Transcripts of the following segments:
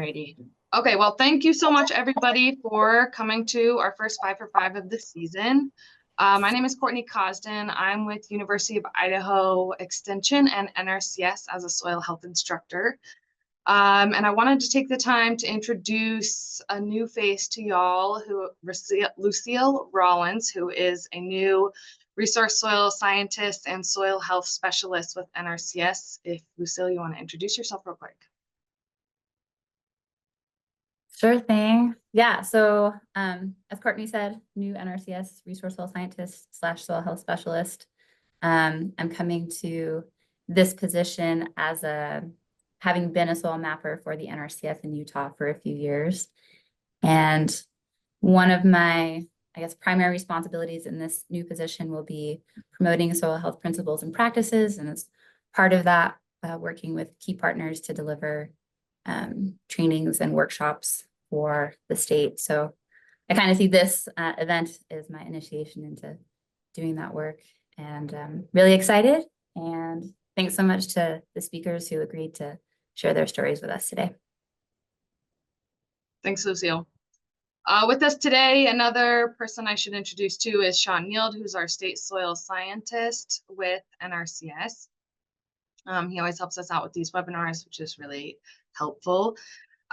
Alrighty. Okay, well, thank you so much, everybody, for coming to our first 5 for 5 of the season. My name is Courtney Cosden. I'm with University of Idaho Extension and NRCS as a soil health instructor. And I wanted to take the time to introduce a new face to y'all, Lucille Rollins, who is a new resource soil scientist and soil health specialist with NRCS. If Lucille, you want to introduce yourself real quick. Sure thing. Yeah, so as Courtney said, new NRCS resource soil scientist / soil health specialist. I'm coming to this position as having been a soil mapper for the NRCS in Utah for a few years. And one of my, I guess, primary responsibilities in this new position will be promoting soil health principles and practices. And as part of that, working with key partners to deliver trainings and workshops for the state. So I kind of see this event as my initiation into doing that work, and really excited. And thanks so much to the speakers who agreed to share their stories with us today. Thanks, Lucille. With us today, another person I should introduce to is Sean Nield, who's our state soil scientist with NRCS. He always helps us out with these webinars, which is really helpful.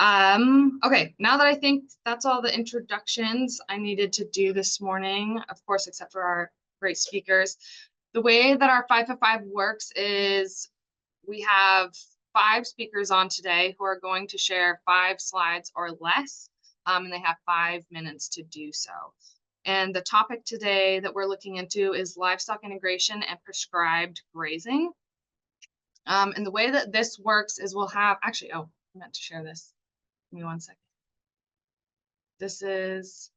Okay, now that I think that's all the introductions I needed to do this morning, of course, except for our great speakers, the way that our 5 for 5 works is we have 5 speakers on today who are going to share 5 slides or less, and they have 5 minutes to do so. And the topic today that we're looking into is livestock integration and prescribed grazing. And the way that this works is we'll have, actually, oh, I meant to share this. Give me one second. This is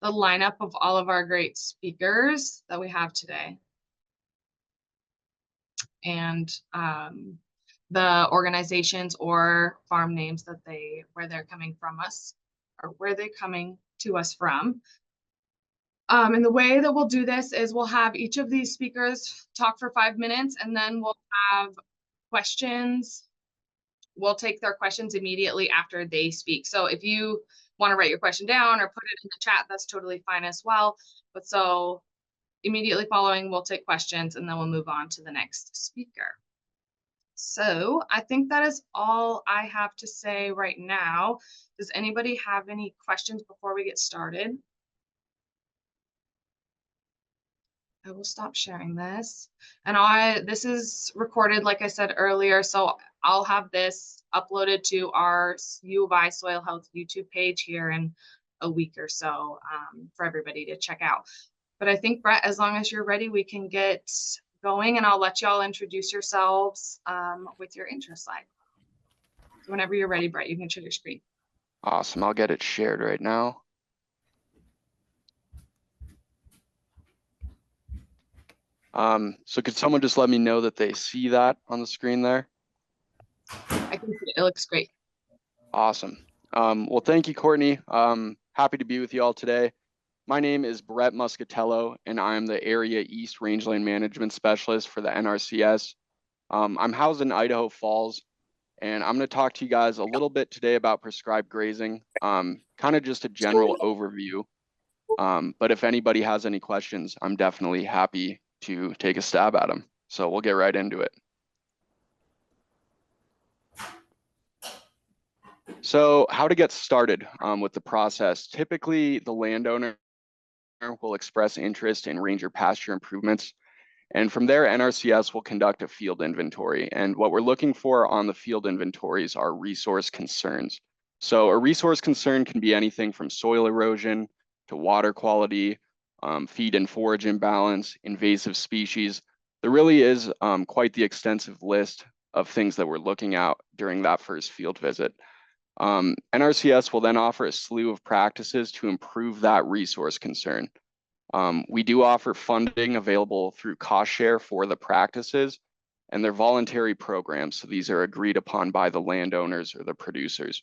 the lineup of all of our great speakers that we have today. And the organizations or farm names that where they're coming from us, or where they're coming to us from. And the way that we'll do this is we'll have each of these speakers talk for 5 minutes, and then we'll have questions. We'll take their questions immediately after they speak. So if you want to write your question down or put it in the chat, that's totally fine as well. But so immediately following, we'll take questions, and then we'll move on to the next speaker. So I think that is all I have to say right now. Does anybody have any questions before we get started? I will stop sharing this. And this is recorded, like I said earlier, so I'll have this uploaded to our U of I Soil Health YouTube page here in a week or so for everybody to check out. But I think, Brett, as long as you're ready, we can get going, and I'll let y'all introduce yourselves with your intro slide. So whenever you're ready, Brett, you can share your screen. Awesome. I'll get it shared right now. So could someone just let me know that they see that on the screen there? I can see it. It looks great. Awesome. Well, thank you, Courtney. Happy to be with you all today. My name is Brett Muscatello, and I'm the Area East Rangeland Management Specialist for the NRCS. I'm housed in Idaho Falls, and I'm going to talk to you guys a little bit today about prescribed grazing, kind of just a general overview. But if anybody has any questions, I'm definitely happy to take a stab at them. So we'll get right into it. So how to get started with the process. Typically, the landowner will express interest in ranger pasture improvements. And from there, NRCS will conduct a field inventory. And what we're looking for on the field inventories are resource concerns. So a resource concern can be anything from soil erosion to water quality, feed and forage imbalance, invasive species. There really is quite the extensive list of things that we're looking at during that first field visit. NRCS will then offer a slew of practices to improve that resource concern. We do offer funding available through cost share for the practices, and they're voluntary programs, so these are agreed upon by the landowners or the producers.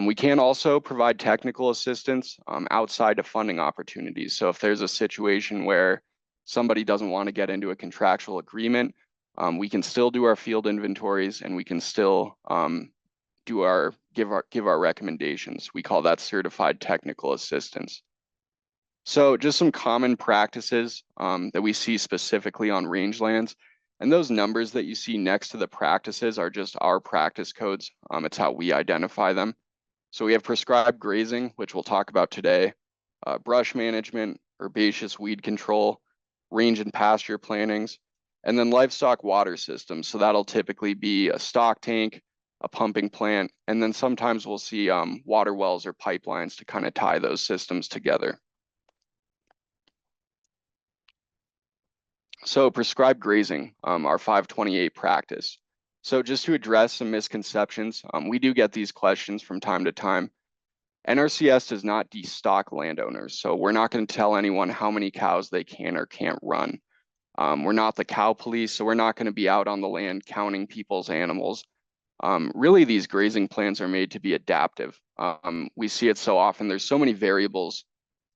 We can also provide technical assistance outside of funding opportunities. So if there's a situation where somebody doesn't want to get into a contractual agreement, we can still do our field inventories, and we can still do give our recommendations. We call that certified technical assistance. So just some common practices that we see specifically on rangelands. And those numbers that you see next to the practices are just our practice codes. It's how we identify them. So we have prescribed grazing, which we'll talk about today, brush management, herbaceous weed control, range and pasture plantings, and then livestock water systems. So that'll typically be a stock tank, a pumping plant, and then sometimes we'll see water wells or pipelines to kind of tie those systems together. So prescribed grazing, our 528 practice. So just to address some misconceptions, we do get these questions from time to time. NRCS does not destock landowners, so we're not going to tell anyone how many cows they can or can't run. We're not the cow police, so we're not going to be out on the land counting people's animals. Really, these grazing plans are made to be adaptive. We see it so often. There's so many variables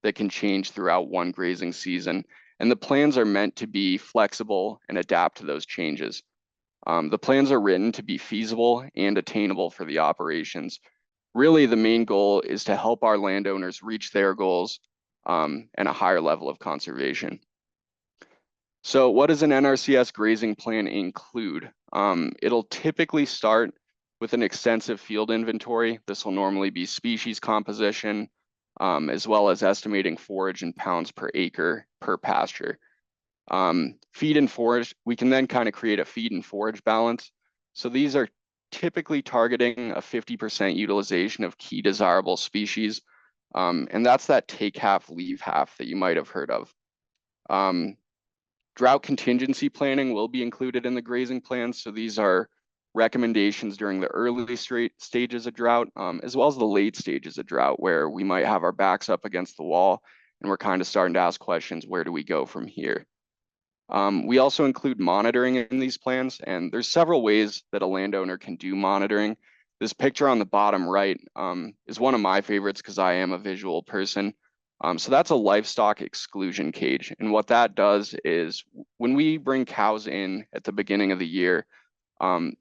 that can change throughout one grazing season, and the plans are meant to be flexible and adapt to those changes. The plans are written to be feasible and attainable for the operations. Really, the main goal is to help our landowners reach their goals and a higher level of conservation. So what does an NRCS grazing plan include? It'll typically start with an extensive field inventory. This will normally be species composition, as well as estimating forage in pounds per acre per pasture. Feed and forage, we can then kind of create a feed and forage balance. So these are typically targeting a 50% utilization of key desirable species. And that's that take half, leave half that you might have heard of. Drought contingency planning will be included in the grazing plans. So these are recommendations during the early stages of drought, as well as the late stages of drought, where we might have our backs up against the wall and we're kind of starting to ask questions, where do we go from here? We also include monitoring in these plans, and there's several ways that a landowner can do monitoring. This picture on the bottom right is one of my favorites because I am a visual person. So that's a livestock exclusion cage. And what that does is when we bring cows in at the beginning of the year,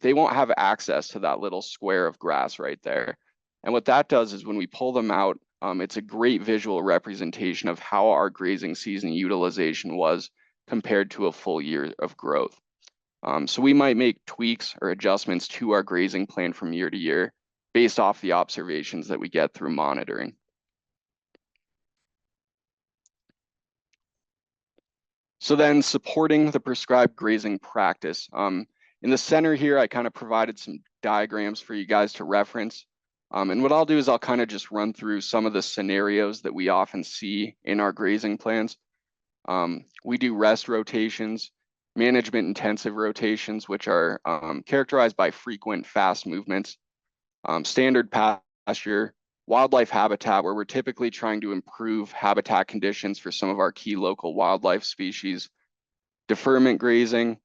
they won't have access to that little square of grass right there. And what that does is when we pull them out, it's a great visual representation of how our grazing season utilization was compared to a full year of growth. So we might make tweaks or adjustments to our grazing plan from year to year based off the observations that we get through monitoring. So then supporting the prescribed grazing practice. In the center here, I kind of provided some diagrams for you guys to reference. And what I'll do is I'll kind of just run through some of the scenarios that we often see in our grazing plans. We do rest rotations, management intensive rotations, which are characterized by frequent fast movements, standard pasture, wildlife habitat, where we're typically trying to improve habitat conditions for some of our key local wildlife species, deferment grazing,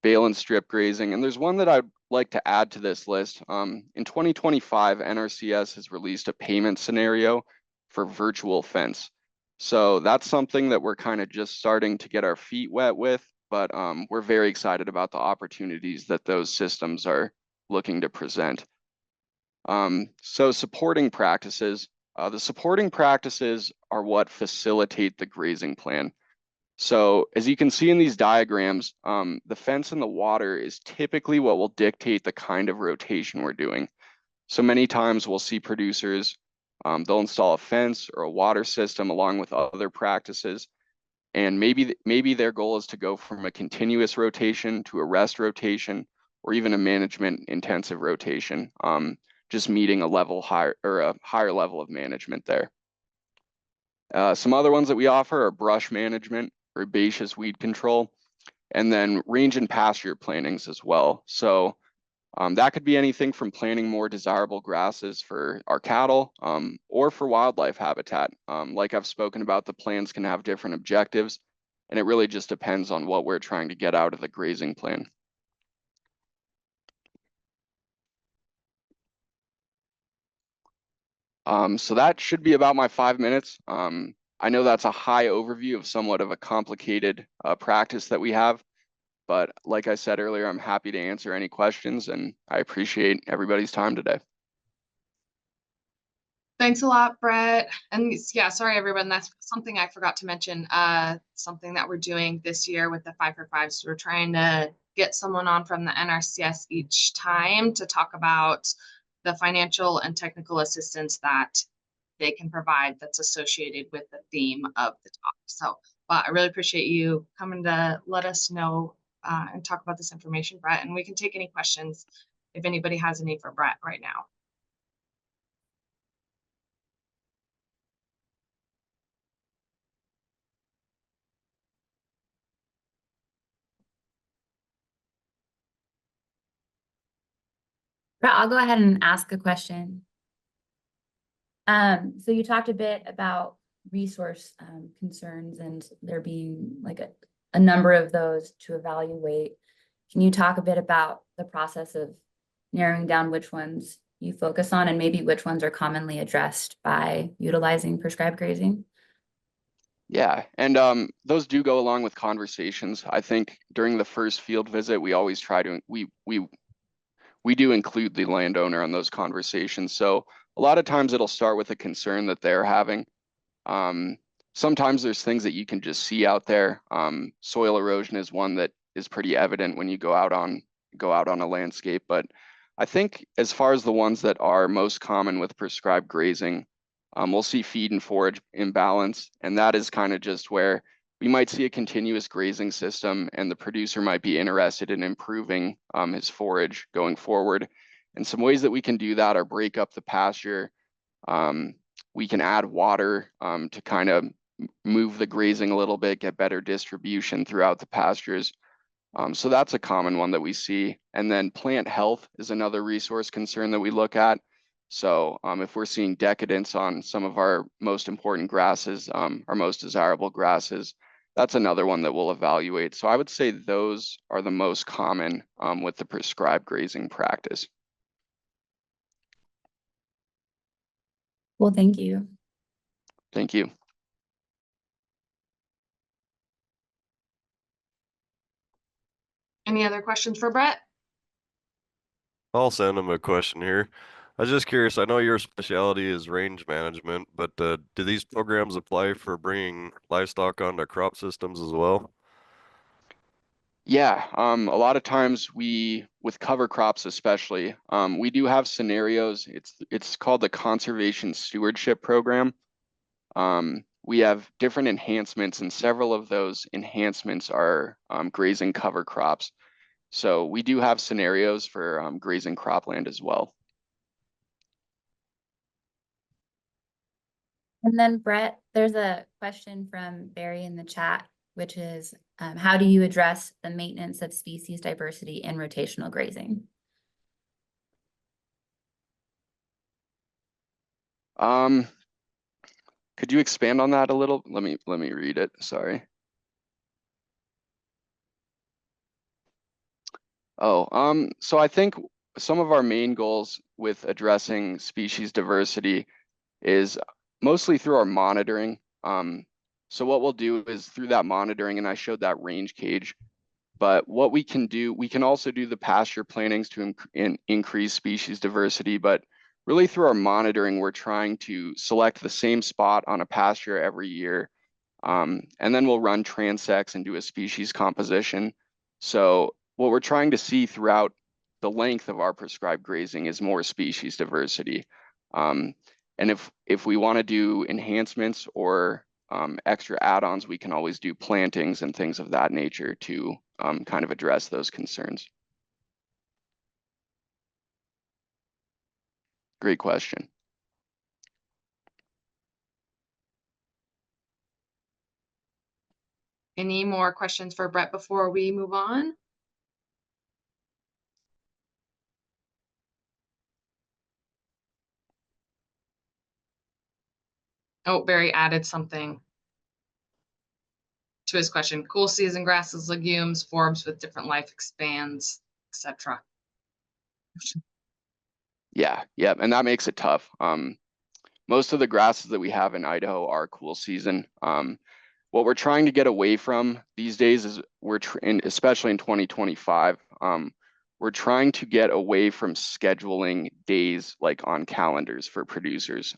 bale and strip grazing. And there's one that I'd like to add to this list. In 2025, NRCS has released a payment scenario for virtual fence. So that's something that we're kind of just starting to get our feet wet with, but we're very excited about the opportunities that those systems are looking to present. So supporting practices, the supporting practices are what facilitate the grazing plan. So as you can see in these diagrams, the fence in the water is typically what will dictate the kind of rotation we're doing. So many times we'll see producers, they'll install a fence or a water system along with other practices. And maybe their goal is to go from a continuous rotation to a rest rotation, or even a management intensive rotation, just meeting a level higher or a higher level of management there. Some other ones that we offer are brush management, herbaceous weed control, and then range and pasture plantings as well. So that could be anything from planting more desirable grasses for our cattle or for wildlife habitat. Like I've spoken about, the plans can have different objectives, and it really just depends on what we're trying to get out of the grazing plan. So that should be about my 5 minutes. I know that's a high overview of somewhat of a complicated practice that we have, but like I said earlier, I'm happy to answer any questions, and I appreciate everybody's time today. Thanks a lot, Brett. And yeah, sorry everyone, that's something I forgot to mention. Something that we're doing this year with the 5 for 5. So we're trying to get someone on from the NRCS each time to talk about the financial and technical assistance that they can provide that's associated with the theme of the talk. So I really appreciate you coming to let us know and talk about this information, Brett. And we can take any questions if anybody has any for Brett right now. Brett, I'll go ahead and ask a question. So you talked a bit about resource concerns and there being like a number of those to evaluate. Can you talk a bit about the process of narrowing down which ones you focus on and maybe which ones are commonly addressed by utilizing prescribed grazing? Yeah, and those do go along with conversations. I think during the first field visit, we always try to we do include the landowner on those conversations. So a lot of times it'll start with a concern that they're having. Sometimes there's things that you can just see out there. Soil erosion is one that is pretty evident when you go out on a landscape. But I think as far as the ones that are most common with prescribed grazing, we'll see feed and forage imbalance, and that is kind of just where we might see a continuous grazing system and the producer might be interested in improving his forage going forward. And some ways that we can do that are break up the pasture. We can add water to kind of move the grazing a little bit, get better distribution throughout the pastures. So that's a common one that we see. And then plant health is another resource concern that we look at. So if we're seeing decadence on some of our most important grasses, our most desirable grasses, that's another one that we'll evaluate. So I would say those are the most common with the prescribed grazing practice. Well, thank you. Thank you. Any other questions for Brett? I'll send him a question here. I was just curious, I know your specialty is range management, but do these programs apply for bringing livestock onto crop systems as well? Yeah, a lot of times with cover crops especially, we do have scenarios. It's called the Conservation Stewardship Program. We have different enhancements, and several of those enhancements are grazing cover crops. So we do have scenarios for grazing cropland as well. And then Brett, there's a question from Barry in the chat, which is, how do you address the maintenance of species diversity in rotational grazing? Could you expand on that a little? Let me read it. Sorry. Oh, so I think some of our main goals with addressing species diversity is mostly through our monitoring. So what we'll do is through that monitoring, and I showed that range cage, but what we can do, we can also do the pasture plantings to increase species diversity, but really through our monitoring, we're trying to select the same spot on a pasture every year. And then we'll run transects and do a species composition. So what we're trying to see throughout the length of our prescribed grazing is more species diversity. And if we want to do enhancements or extra add-ons, we can always do plantings and things of that nature to kind of address those concerns. Great question. Any more questions for Brett before we move on? Oh, Barry added something to his question. Cool season grasses, legumes, forbs with different life expands, etc. Yeah, and that makes it tough. Most of the grasses that we have in Idaho are cool season. What we're trying to get away from these days is especially in 2025, we're trying to get away from scheduling days like on calendars for producers.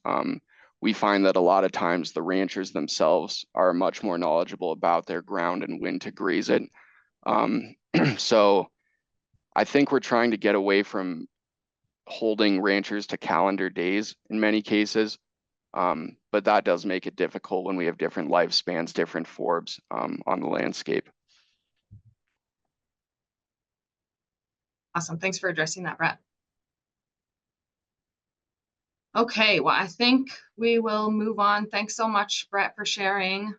We find that a lot of times the ranchers themselves are much more knowledgeable about their ground and when to graze it. So I think we're trying to get away from holding ranchers to calendar days in many cases. But that does make it difficult when we have different lifespans, different forbs on the landscape. Awesome. Thanks for addressing that, Brett. Okay, well, I think we will move on. Thanks so much, Brett, for sharing.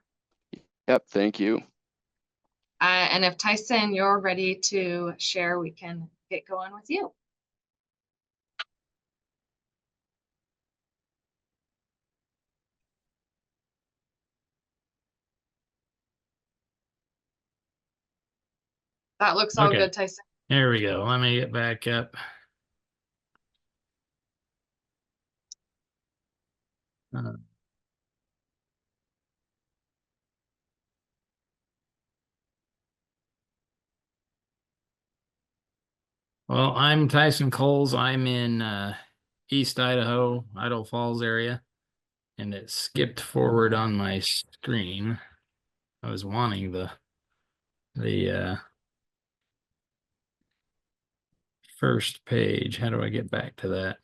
Yep, thank you. And if Tyson, you're ready to share, we can get going with you. That looks all Okay. good, Tyson. There we go. Let me get back up. Well, I'm Tyson Coles. I'm in East Idaho, Idaho Falls area, and it skipped forward on my screen. I was wanting the first page. How do I get back to that?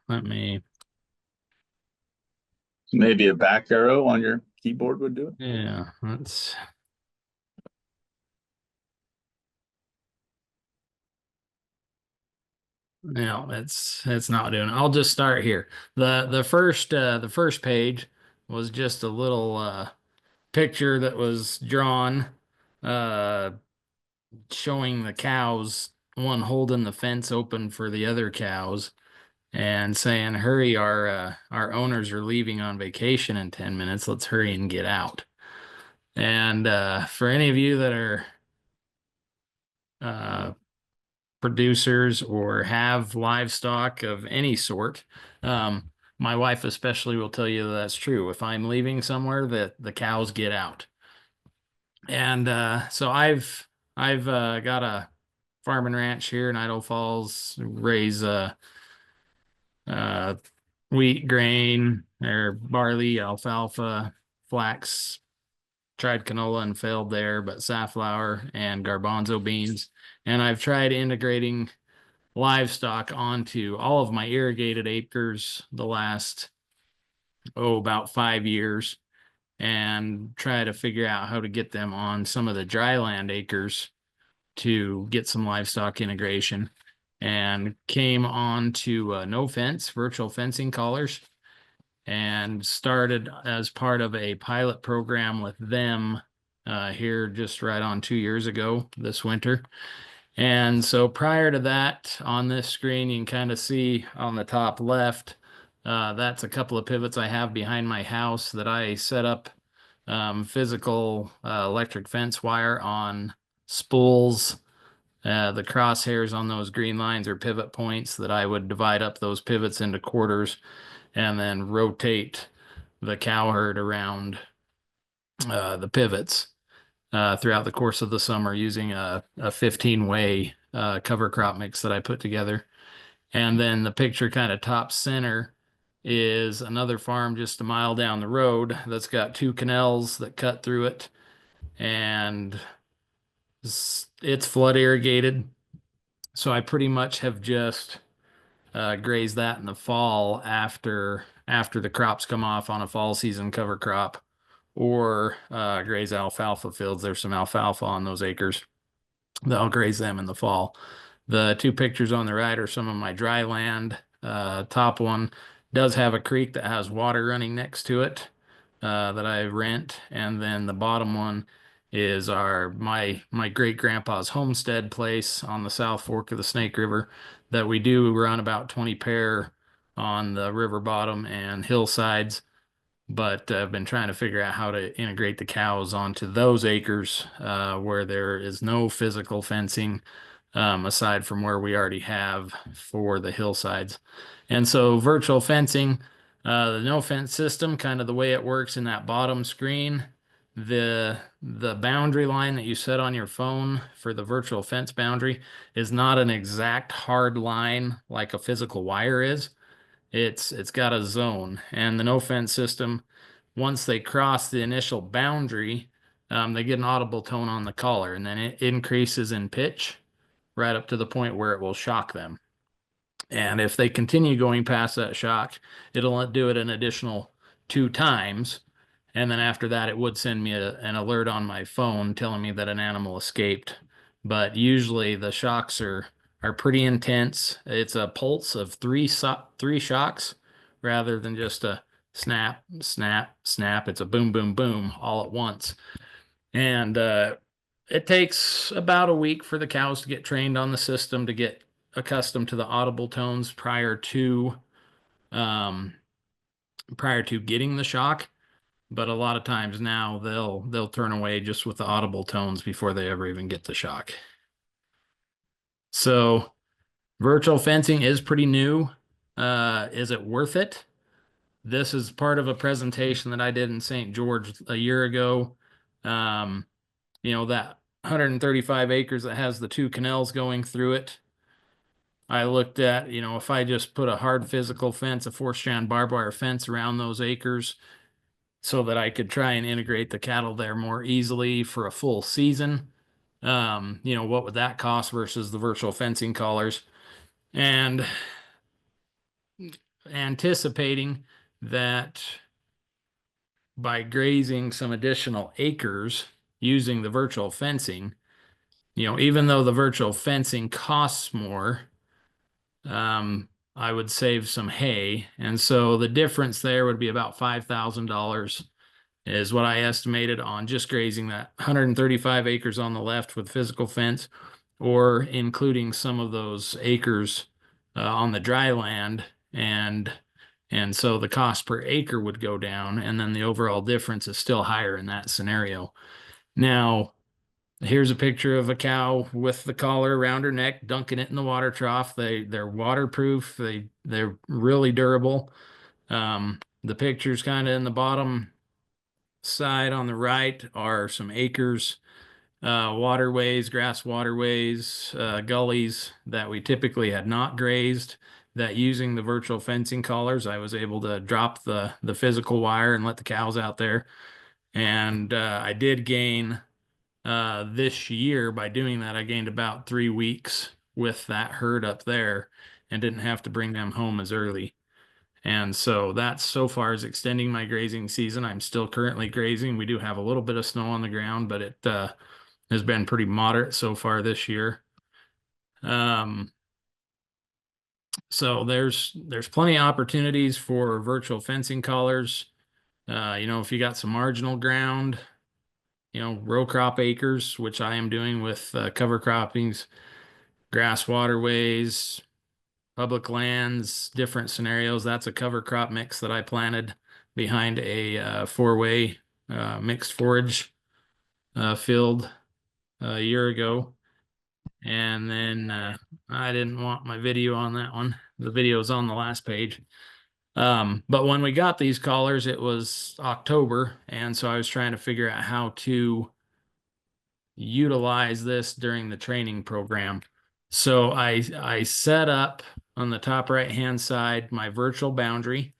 Let me. Maybe a back arrow on your keyboard would do it. Yeah, let's. No, it's not doing it. I'll just start here. The first page was just a little picture that was drawn showing the cows, one holding the fence open for the other cows and saying, hurry, our owners are leaving on vacation in 10 minutes. Let's hurry and get out. And for any of you that are producers or have livestock of any sort, my wife especially will tell you that's true. If I'm leaving somewhere, the cows get out. And so I've got a farm and ranch here in Idaho Falls, raise wheat, grain, or barley, alfalfa, flax, tried canola and failed there, but safflower and garbanzo beans. And I've tried integrating livestock onto all of my irrigated acres the last, about 5 years, and try to figure out how to get them on some of the dryland acres to get some livestock integration, and came on to no fence virtual fencing collars and started as part of a pilot program with them here just right on 2 years ago this winter. And so prior to that, on this screen, you can kind of see on the top left, that's a couple of pivots I have behind my house that I set up physical electric fence wire on spools. The crosshairs on those green lines are pivot points that I would divide up those pivots into quarters and then rotate the cow herd around the pivots throughout the course of the summer using a 15-way cover crop mix that I put together. And then the picture kind of top center is another farm just a mile down the road that's got 2 canals that cut through it, and it's flood irrigated. So I pretty much have just grazed that in the fall after the crops come off on a fall season cover crop, or graze alfalfa fields. There's some alfalfa on those acres. I'll graze them in the fall. The 2 pictures on the right are some of my dry land. Top one does have a creek that has water running next to it that I rent, and then the bottom one is my great grandpa's homestead place on the South Fork of the Snake River that we do run about 20 pair on the river bottom and hillsides. But I've been trying to figure out how to integrate the cows onto those acres where there is no physical fencing aside from where we already have for the hillsides. And so virtual fencing, the no fence system, kind of the way it works in that bottom screen, the boundary line that you set on your phone for the virtual fence boundary is not an exact hard line like a physical wire is. It's got a zone, and the no fence system, once they cross the initial boundary, they get an audible tone on the collar, and then it increases in pitch right up to the point where it will shock them. And if they continue going past that shock, it'll do it an additional 2 times. And then after that, it would send me an alert on my phone telling me that an animal escaped. But usually the shocks are pretty intense. It's a pulse of three shocks rather than just a snap, snap, snap. It's a boom, boom, boom all at once. And it takes about a week for the cows to get trained on the system, to get accustomed to the audible tones prior to getting the shock. But a lot of times now they'll turn away just with the audible tones before they ever even get the shock. So virtual fencing is pretty new. Is it worth it? This is part of a presentation that I did in St. George a year ago. You know, that 135 acres that has the 2 canals going through it. I looked at, you know, if I just put a hard physical fence, a 4-strand barbed wire fence around those acres, so that I could try and integrate the cattle there more easily for a full season. You know, what would that cost versus the virtual fencing collars? And anticipating that by grazing some additional acres using the virtual fencing, you know, even though the virtual fencing costs more, I would save some hay. And so the difference there would be about $5,000 is what I estimated on just grazing that 135 acres on the left with physical fence, or including some of those acres on the dry land. And so the cost per acre would go down, and then the overall difference is still higher in that scenario. Now, here's a picture of a cow with the collar around her neck, dunking it in the water trough. They're waterproof. They're really durable. The picture's kind of in the bottom side on the right are some acres, waterways, grass waterways, gullies that we typically had not grazed, that using the virtual fencing collars, I was able to drop the physical wire and let the cows out there. And I did gain this year, by doing that, I gained about 3 weeks with that herd up there and didn't have to bring them home as early. And so that's so far is extending my grazing season. I'm still currently grazing. We do have a little bit of snow on the ground, but it has been pretty moderate so far this year. So there's plenty of opportunities for virtual fencing collars. You know, if you got some marginal ground, you know, row crop acres, which I am doing with cover croppings, grass waterways, public lands, different scenarios. That's a cover crop mix that I planted behind a 4-way mixed forage field a year ago. And then I didn't want my video on that one. The video is on the last page. But when we got these collars, it was October. And so I was trying to figure out how to utilize this during the training program. So I set up on the top right hand side my virtual boundary.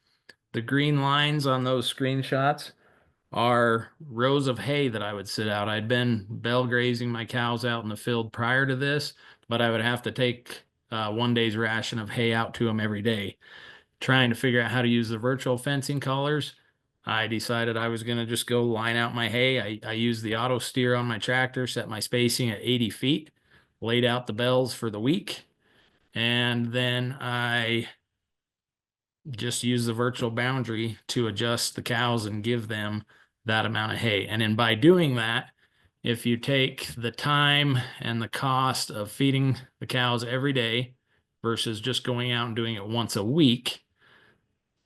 The green lines on those screenshots are rows of hay that I would sit out. I'd been bell grazing my cows out in the field prior to this, but I would have to take 1 day's ration of hay out to them every day. Trying to figure out how to use the virtual fencing collars, I decided I was going to just go line out my hay. I used the auto steer on my tractor, set my spacing at 80 feet, laid out the bells for the week, and then I just use the virtual boundary to adjust the cows and give them that amount of hay. And then by doing that, if you take the time and the cost of feeding the cows every day versus just going out and doing it once a week,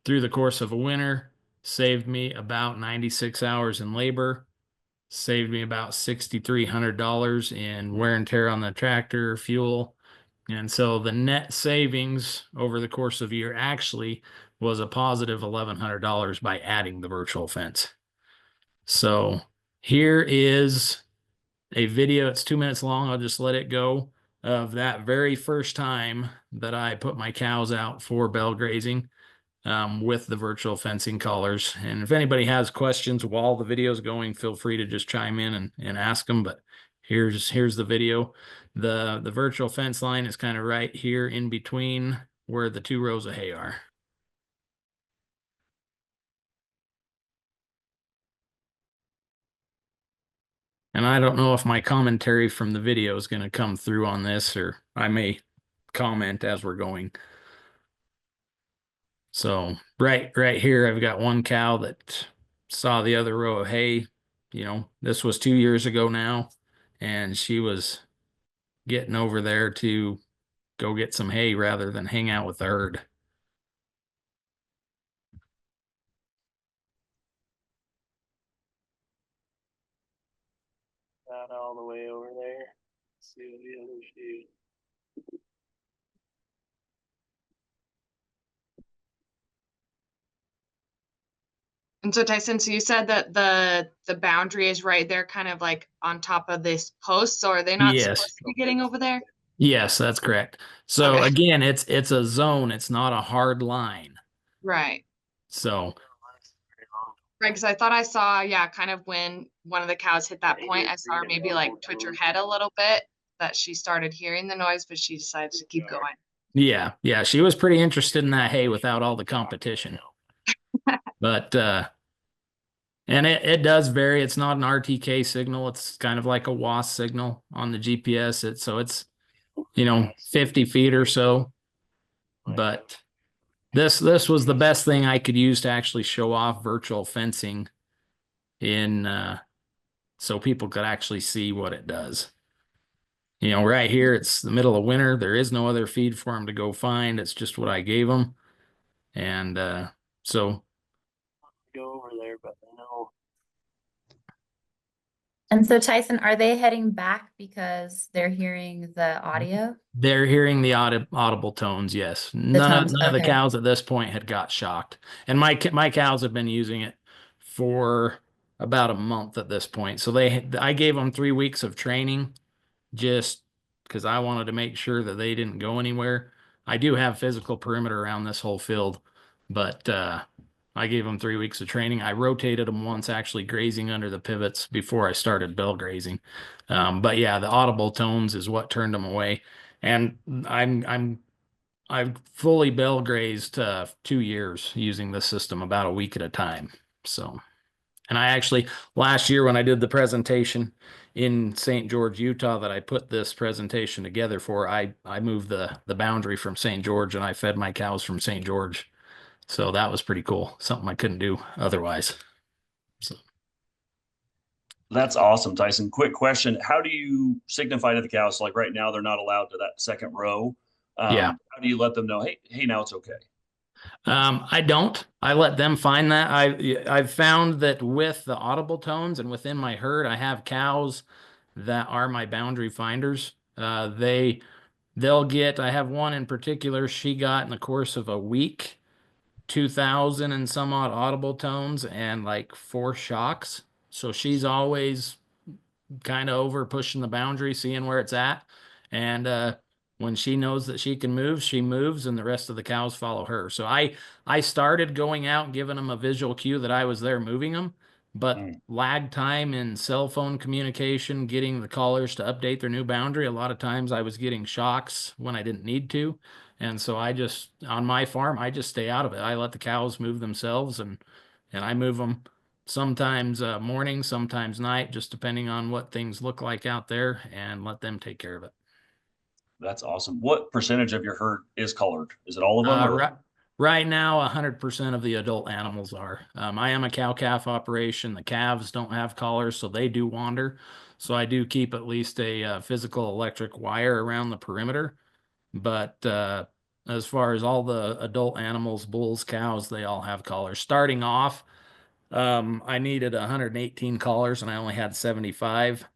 through the course of a winter, saved me about 96 hours in labor, saved me about $6,300 in wear and tear on the tractor, fuel. And so the net savings over the course of a year actually was a positive $1,100 by adding the virtual fence. So Here is a video. It's 2 minutes long. I'll just let it go, of that very first time that I put my cows out for bell grazing with the virtual fencing collars. And if anybody has questions while the video is going, feel free to just chime in and ask them. But here's the video. The virtual fence line is kind of right here in between where the 2 rows of hay are. And I don't know if my commentary from the video is going to come through on this, or I may comment as we're going. So right here, I've got one cow that saw the other row of hay. You know, this was 2 years ago now, and she was getting over there to go get some hay rather than hang out with the herd. Not all the way over there. Let's see what the others do. And so Tyson, so you said that the boundary is right there, kind of like on top of this post. So are they not Yes. supposed to be getting over there? Yes, that's correct. So Okay. again, it's a zone. It's not a hard line. Right. So Right, because I thought I saw, yeah, kind of when one of the cows hit that point, I saw her maybe like twitch her head a little bit, that she started hearing the noise, but she decided to keep going. yeah, she was pretty interested in that hay without all the competition. But and it does vary. It's not an RTK signal. It's kind of like a WAS signal on the GPS. So it's, you know, 50 feet or so. But this was the best thing I could use to actually show off virtual fencing in so people could actually see what it does. You know, right here, it's the middle of winter. There is no other feed for them to go find. It's just what I gave them. And so Go over there, but I know. And so Tyson, are they heading back because they're hearing the audio? they're hearing the audible tones. Yes. None of the Okay. cows at this point had got shocked. And my cows have been using it for about a month at this point. So I gave them 3 weeks of training just because I wanted to make sure that they didn't go anywhere. I do have physical perimeter around this whole field, but I gave them 3 weeks of training. I rotated them once, actually grazing under the pivots before I started bell grazing. But yeah, the audible tones is what turned them away. And I've fully bell grazed 2 years using this system about a week at a time. So, and I actually last year when I did the presentation in St. George, Utah, that I put this presentation together for, I moved the boundary from St. George and I fed my cows from St. George. So that was pretty cool. Something I couldn't do otherwise. So That's awesome, Tyson. Quick question. How do you signify to the cows? Like right now, they're not allowed to that second row. Yeah. How do you let them know, hey, now it's okay? I don't. I let them find that. I've found that with the audible tones and within my herd, I have cows that are my boundary finders. They'll get, I have one in particular, she got in the course of a week 2,000 and some odd audible tones and like 4 shocks. So she's always kind of over pushing the boundary, seeing where it's at. And when she knows that she can move, she moves, and the rest of the cows follow her. So I started going out and giving them a visual cue that I was there moving them, but lag time in cell phone communication, getting the callers to update their new boundary, a lot of times I was getting shocks when I didn't need to. And so on my farm, I just stay out of it. I let the cows move themselves, and I move them sometimes morning, sometimes night, just depending on what things look like out there, and let them take care of it. That's awesome. What percentage of your herd is colored? Is it all of them? Or? Right now, 100% of the adult animals are. I am a cow-calf operation. The calves don't have collars, so they do wander. So I do keep at least a physical electric wire around the perimeter. But as far as all the adult animals, bulls, cows, they all have collars. Starting off, I needed 118 collars and I only had 75.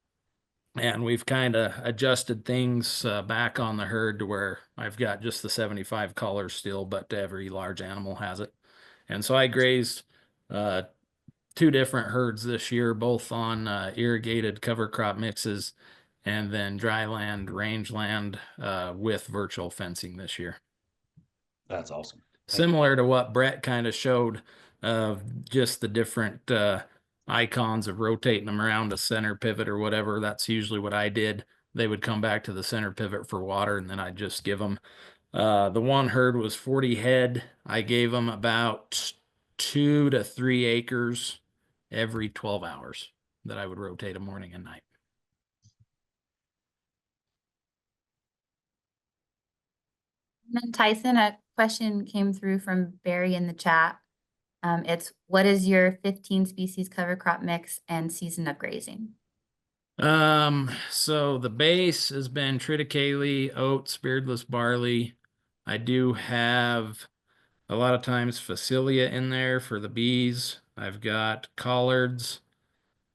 And we've kind of adjusted things back on the herd to where I've got just the 75 collars still, but every large animal has it. And so I grazed two different herds this year, both on irrigated cover crop mixes and then dry land, rangeland with virtual fencing this year. That's awesome. Similar to what Brett kind of showed of just the different icons of rotating them around a center pivot or whatever. That's usually what I did. They would come back to the center pivot for water, and then I'd just give them. The one herd was 40 head. I gave them about 2 to 3 acres every 12 hours that I would rotate a morning and night. And then Tyson, a question came through from Barry in the chat. It's what is your 15 species cover crop mix and season of grazing? So the base has been triticale, oats, beardless barley. I do have a lot of times Facilia in there for the bees. I've got collards.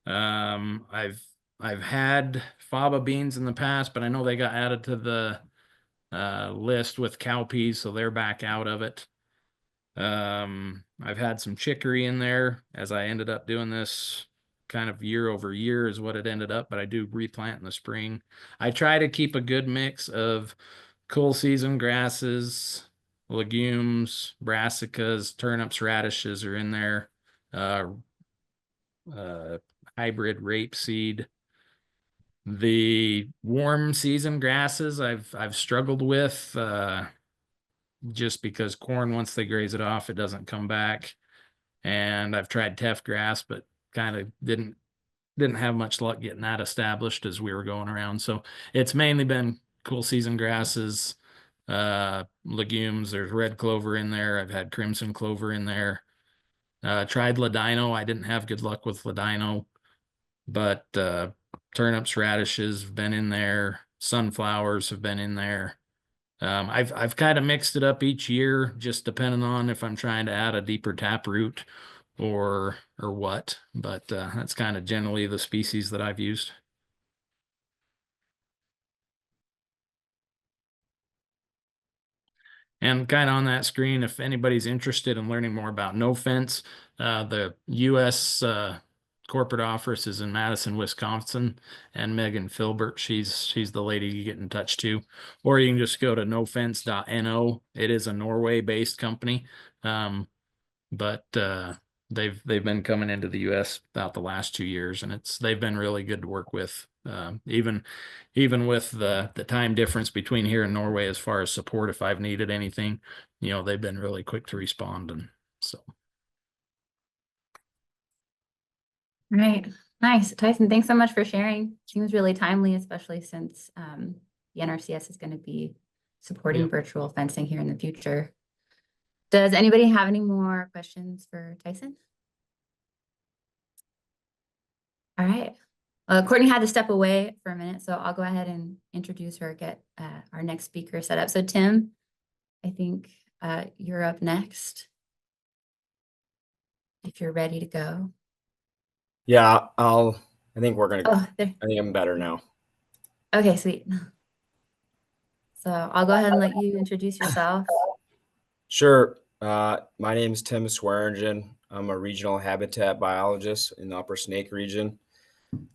I've had faba beans in the past, but I know they got added to the list with cowpeas, so they're back out of it. I've had some chicory in there as I ended up doing this kind of year over year is what it ended up, but I do replant in the spring. I try to keep a good mix of cool season grasses, legumes, brassicas, turnips, radishes are in there. Hybrid rapeseed. The warm season grasses I've struggled with just because corn, once they graze it off, it doesn't come back. And I've tried teff grass, but kind of didn't have much luck getting that established as we were going around. So it's mainly been cool season grasses, legumes. There's red clover in there. I've had crimson clover in there. Tried ladino. I didn't have good luck with ladino, but turnips, radishes have been in there. Sunflowers have been in there. I've kind of mixed it up each year, just depending on if I'm trying to add a deeper taproot or what. But that's kind of generally the species that I've used. And kind of on that screen, if anybody's interested in learning more about no fence, the U.S. Corporate office is in Madison, Wisconsin, and Megan Filbert, she's the lady you get in touch to, or you can just go to nofence.no. It is a Norway-based company, but they've been coming into the U.S. about the last 2 years, and they've been really good to work with. Even with the time difference between here and Norway as far as support, if I've needed anything, they've been really quick to respond, and so. Right. Nice. Tyson, thanks so much for sharing. Seems really timely, especially since the NRCS is going to be supporting virtual fencing here in the future. Does anybody have any more questions for Tyson? All right. Courtney had to step away for a minute, so I'll go ahead and introduce her, get our next speaker set up. So Tim, I think you're up next, if you're ready to go. Yeah, I think we're gonna. Oh, there. I think I'm better now. Okay, sweet. So I'll go ahead and let you introduce yourself. Sure. My name is Tim Swearingen. I'm a regional habitat biologist in the Upper Snake region.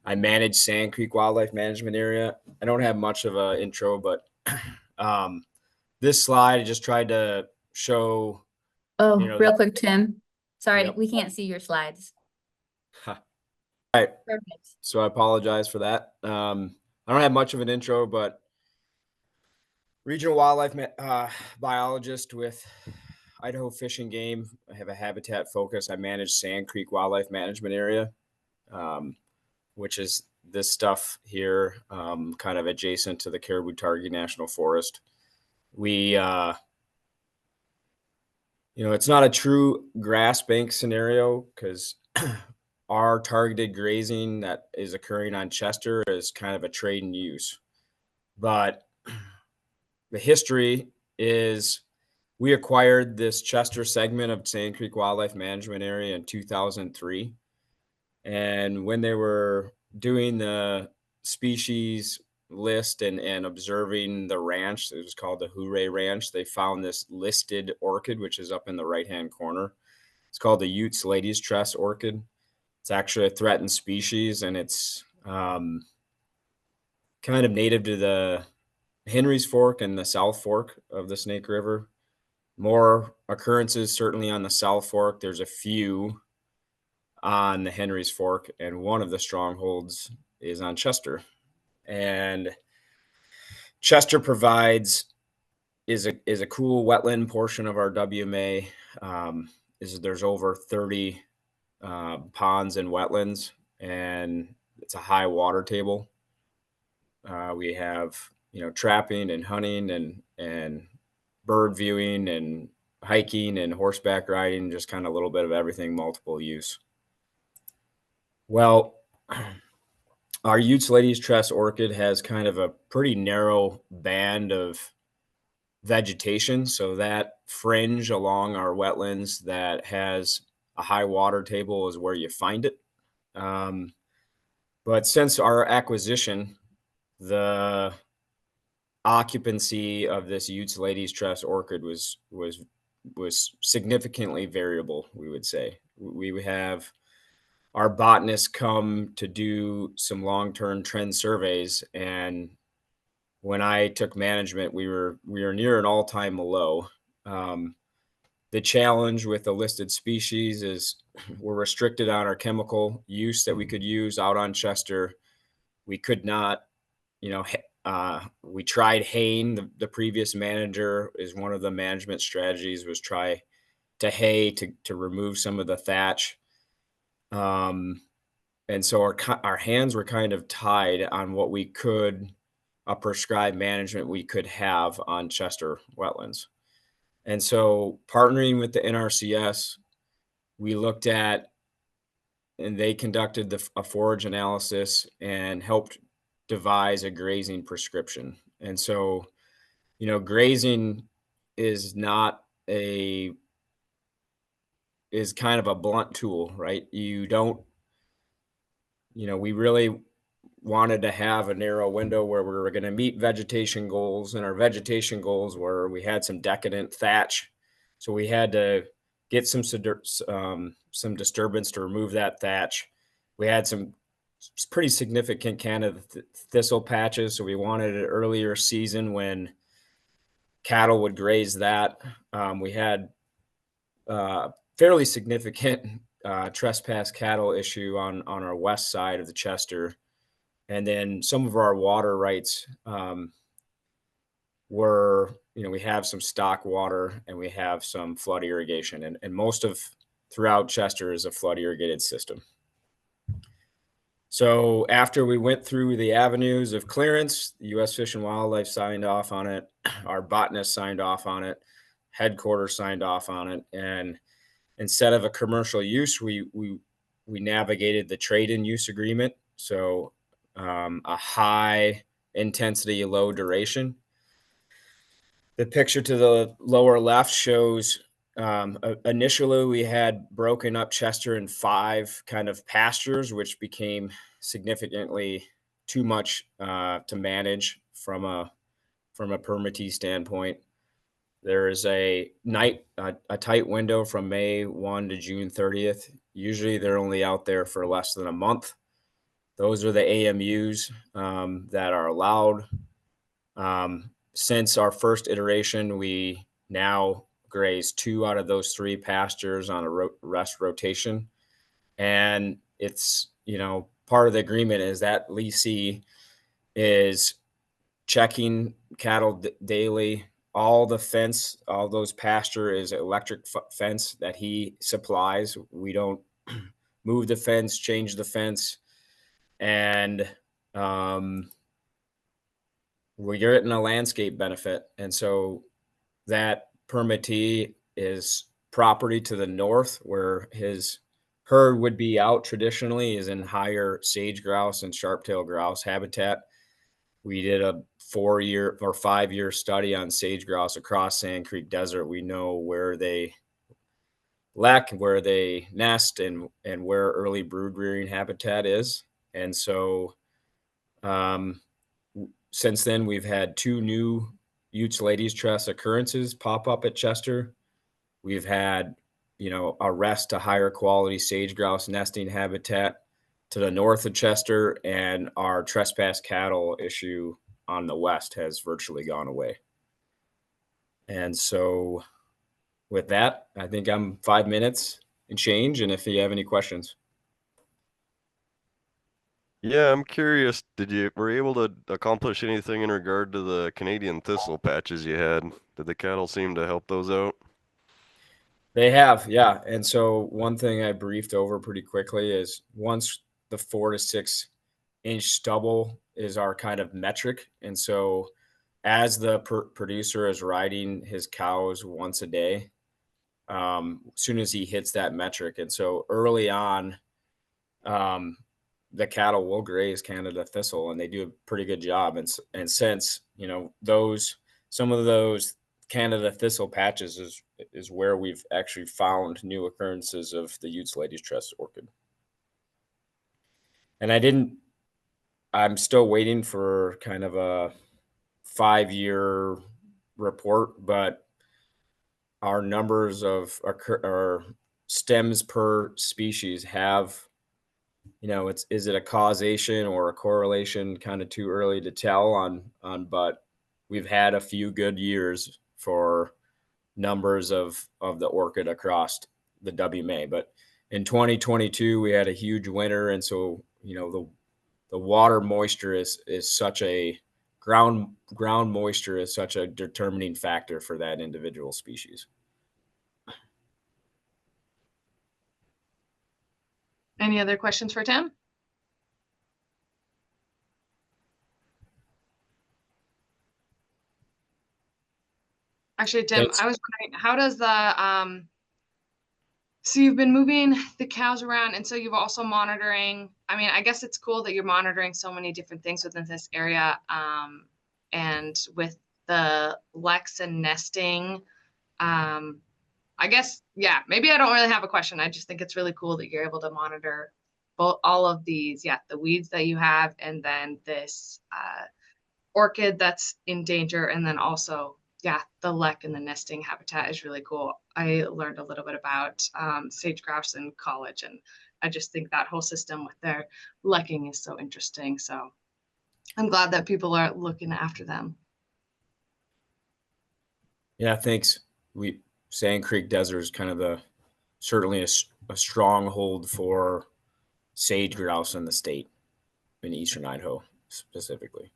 I manage Sand Creek Wildlife Management Area. I don't have much of an intro, but this slide I just tried to show. Oh, real quick, Tim. Sorry, Yep. we can't see your slides. All right. Perfect. So I apologize for that. I don't have much of an intro, but regional wildlife biologist with Idaho Fish and Game. I have a habitat focus. I manage Sand Creek Wildlife Management Area, which is this stuff here, kind of adjacent to the Caribou-Targhee National Forest. We, it's not a true grass bank scenario because our targeted grazing that is occurring on Chester is kind of a trade and use. But the history is we acquired this Chester segment of Sand Creek Wildlife Management Area in 2003. And when they were doing the species list and observing the ranch, it was called the Hooray Ranch, they found this listed orchid, which is up in the right-hand corner. It's called the Utes Ladies Tress Orchid. It's actually a threatened species, and it's kind of native to the Henry's Fork and the South Fork of the Snake River. More occurrences certainly on the South Fork. There's a few on the Henry's Fork, and one of the strongholds is on Chester. And Chester is a cool wetland portion of our WMA. There's over 30 ponds and wetlands, and it's a high water table. We have, trapping and hunting and bird viewing and hiking and horseback riding, just kind of a little bit of everything, multiple use. Well, our Utes Ladies Tress orchid has kind of a pretty narrow band of vegetation. So that fringe along our wetlands that has a high water table is where you find it. But since our acquisition, the occupancy of this Utes Ladies Tress orchid was significantly variable, we would say. We have our botanists come to do some long-term trend surveys, and when I took management, we were near an all-time low. The challenge with the listed species is we're restricted on our chemical use that we could use out on Chester. We could not, we tried haying. The previous manager is one of the management strategies was try to hay to remove some of the thatch. And so our hands were kind of tied on what we could, a prescribed management we could have on Chester wetlands. And so partnering with the NRCS, we looked at, and they conducted a forage analysis and helped devise a grazing prescription. And so, grazing is kind of a blunt tool, right? We really wanted to have a narrow window where we were going to meet vegetation goals, and our vegetation goals were we had some decadent thatch, so we had to get some disturbance to remove that thatch. We had some pretty significant kind of thistle patches, so we wanted an earlier season when cattle would graze that. We had fairly significant trespass cattle issue on our west side of the Chester. And then some of our water rights were, we have some stock water and we have some flood irrigation. And most of throughout Chester is a flood irrigated system. So after we went through the avenues of clearance, the U.S. Fish and Wildlife signed off on it. Our botanist signed off on it. Headquarters signed off on it. And instead of a commercial use, we navigated the trade and use agreement. So a high intensity, low duration. The picture to the lower left shows initially we had broken up Chester in 5 kind of pastures, which became significantly too much to manage from a permittee standpoint. There is a tight window from May 1 to June 30th. Usually they're only out there for less than a month. Those are the AMUs that are allowed. Since our first iteration, we now graze 2 out of those 3 pastures on a rest rotation. And it's, part of the agreement is that leasee is checking cattle daily. All the fence, all those pasture is electric fence that he supplies. We don't move the fence, change the fence. And we're getting a landscape benefit. And so that permittee is property to the north where his herd would be out traditionally is in higher sage grouse and sharp-tailed grouse habitat. We did a 4-year or 5-year study on sage grouse across Sand Creek Desert. We know where they lack, where they nest, and where early brood rearing habitat is. And so since then, we've had 2 new Utes Ladies Tress occurrences pop up at Chester. We've had arrest a higher quality sage grouse nesting habitat to the north of Chester, and our trespass cattle issue on the west has virtually gone away. And so with that, I think I'm 5 minutes and change. And if you have any questions. Yeah, I'm curious, were you able to accomplish anything in regard to the Canadian thistle patches you had? Did the cattle seem to help those out? They have, yeah. And so one thing I briefed over pretty quickly is once the 4 to 6 inch stubble is our kind of metric. And so as the producer is riding his cows once a day, as soon as he hits that metric. And so early on, the cattle will graze Canada thistle, and they do a pretty good job. And since, some of those Canada thistle patches is where we've actually found new occurrences of the Utes Lady's Tress orchid. And I'm still waiting for kind of a 5-year report, but our numbers of our stems per species have, is it a causation or a correlation? Kind of too early to tell on, but we've had a few good years for numbers of the orchid across the WMA. But in 2022, we had a huge winter. And so, the water moisture is such a ground moisture is such a determining factor for that individual species. Any other questions for Tim? Actually, Tim, Thanks. I was wondering, how does the so you've been moving the cows around, and so you've also monitoring. I mean, I guess it's cool that you're monitoring so many different things within this area. And with the Lex and nesting, I guess, yeah, maybe I don't really have a question. I just think it's really cool that you're able to monitor both all of these, the weeds that you have, and then this orchid that's in danger, and then also, the lek and the nesting habitat is really cool. I learned a little bit about sage grouse in college, and I just think that whole system with their lekking is so interesting. So I'm glad that people are looking after them. Yeah, thanks. Sand Creek Desert is kind of certainly a stronghold for sage grouse in the state, in eastern Idaho specifically.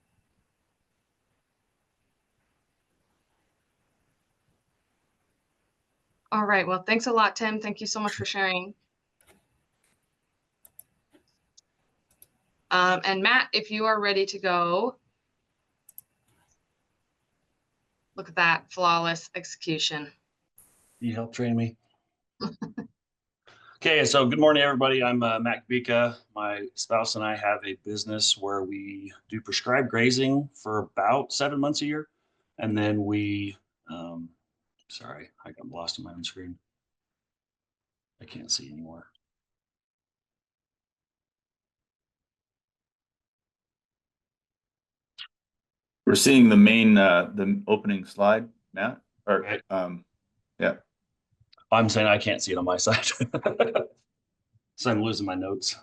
All right. Well, thanks a lot, Tim. Thank you so much for sharing. And Matt, if you are ready to go. Look at that flawless execution. You helped train me. Okay, so good morning, everybody. I'm Matt Gabica. My spouse and I have a business where we do prescribed grazing for about 7 months a year. And then we, sorry, I got lost in my own screen. I can't see anymore. We're seeing the main, the opening slide, Matt, or, Right. Yeah. I'm saying I can't see it on my side. So I'm losing my notes.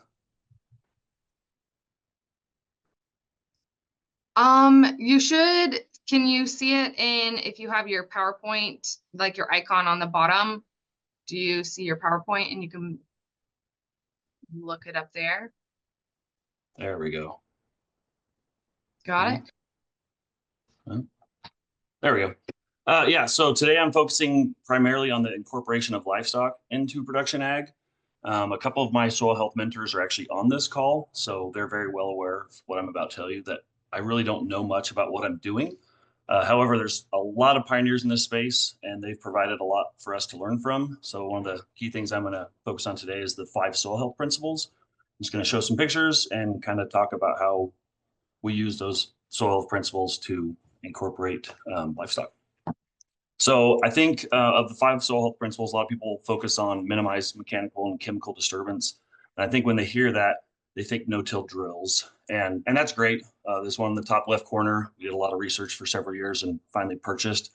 You should, can you see it if you have your PowerPoint, like your icon on the bottom? Do you see your PowerPoint and you can look it up there? There we go. Got it? There we go. Yeah, so today I'm focusing primarily on the incorporation of livestock into production ag. A couple of my soil health mentors are actually on this call, so they're very well aware of what I'm about to tell you, that I really don't know much about what I'm doing. However, there's a lot of pioneers in this space, and they've provided a lot for us to learn from. So one of the key things I'm going to focus on today is the 5 soil health principles. I'm just going to show some pictures and kind of talk about how we use those soil health principles to incorporate livestock. So I think of the 5 soil health principles, a lot of people focus on minimize mechanical and chemical disturbance. And I think when they hear that, they think no-till drills. And that's great. This one in the top left corner, we did a lot of research for several years and finally purchased.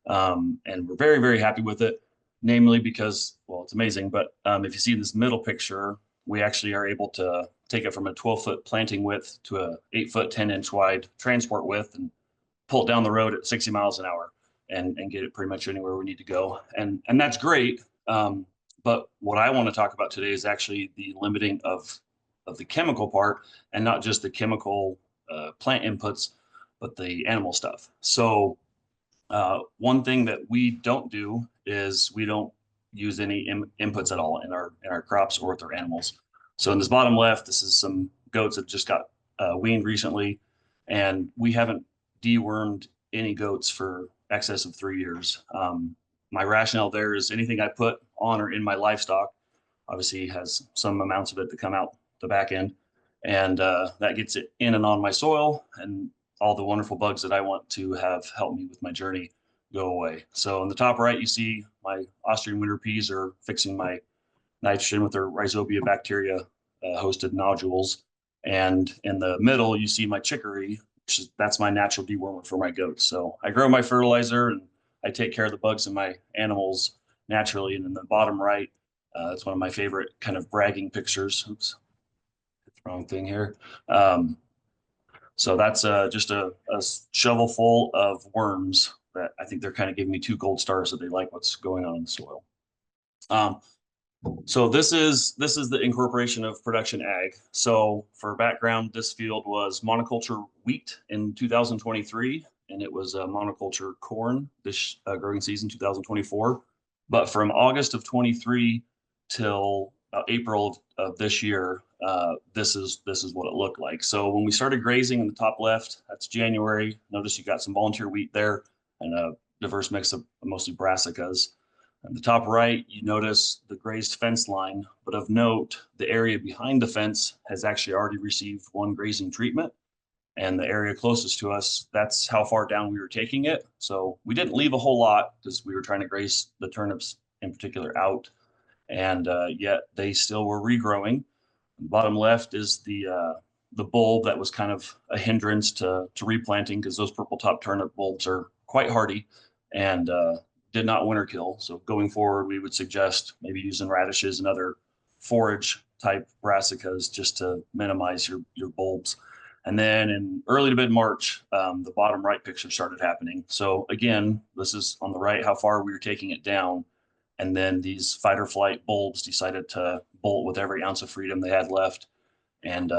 And we're very, very happy with it. namely because, well, it's amazing, but if you see this middle picture, we actually are able to take it from a 12-foot planting width to a 8-foot, 10-inch wide transport width and pull it down the road at 60 miles an hour and get it pretty much anywhere we need to go. And that's great. But what I want to talk about today is actually the limiting of the chemical part, and not just the chemical plant inputs, but the animal stuff. So one thing that we don't do is we don't use any inputs at all in our crops or with our animals. So in this bottom left, this is some goats that just got weaned recently, and we haven't dewormed any goats for excess of 3 years. My rationale there is anything I put on or in my livestock obviously has some amounts of it that come out the back end, and that gets it in and on my soil, and all the wonderful bugs that I want to have help me with my journey go away. So in the top right, you see my Austrian winter peas are fixing my nitrogen with their rhizobia bacteria hosted nodules. And in the middle, you see my chicory, that's my natural dewormer for my goats. So I grow my fertilizer and I take care of the bugs in my animals naturally. And in the bottom right, that's one of my favorite kind of bragging pictures. Oops, wrong thing here. So that's just a shovel full of worms that I think they're kind of giving me 2 gold stars that they like what's going on in the soil. So this is the incorporation of production ag. So for background, this field was monoculture wheat in 2023, and it was monoculture corn this growing season 2024. But from August of 23 till April of this year, this is what it looked like. So when we started grazing in the top left, that's January. Notice you got some volunteer wheat there and a diverse mix of mostly brassicas. At the top right, you notice the grazed fence line, but of note, the area behind the fence has actually already received 1 grazing treatment. And the area closest to us, that's how far down we were taking it. So we didn't leave a whole lot because we were trying to graze the turnips in particular out. And yet they still were regrowing. The bottom left is the bulb that was kind of a hindrance to replanting, because those purple top turnip bulbs are quite hardy and did not winter kill. So going forward, we would suggest maybe using radishes and other forage type brassicas just to minimize your bulbs. And then in early to mid March, the bottom right picture started happening. So again, this is on the right, how far we were taking it down. And then these fight or flight bulbs decided to bolt with every ounce of freedom they had left. And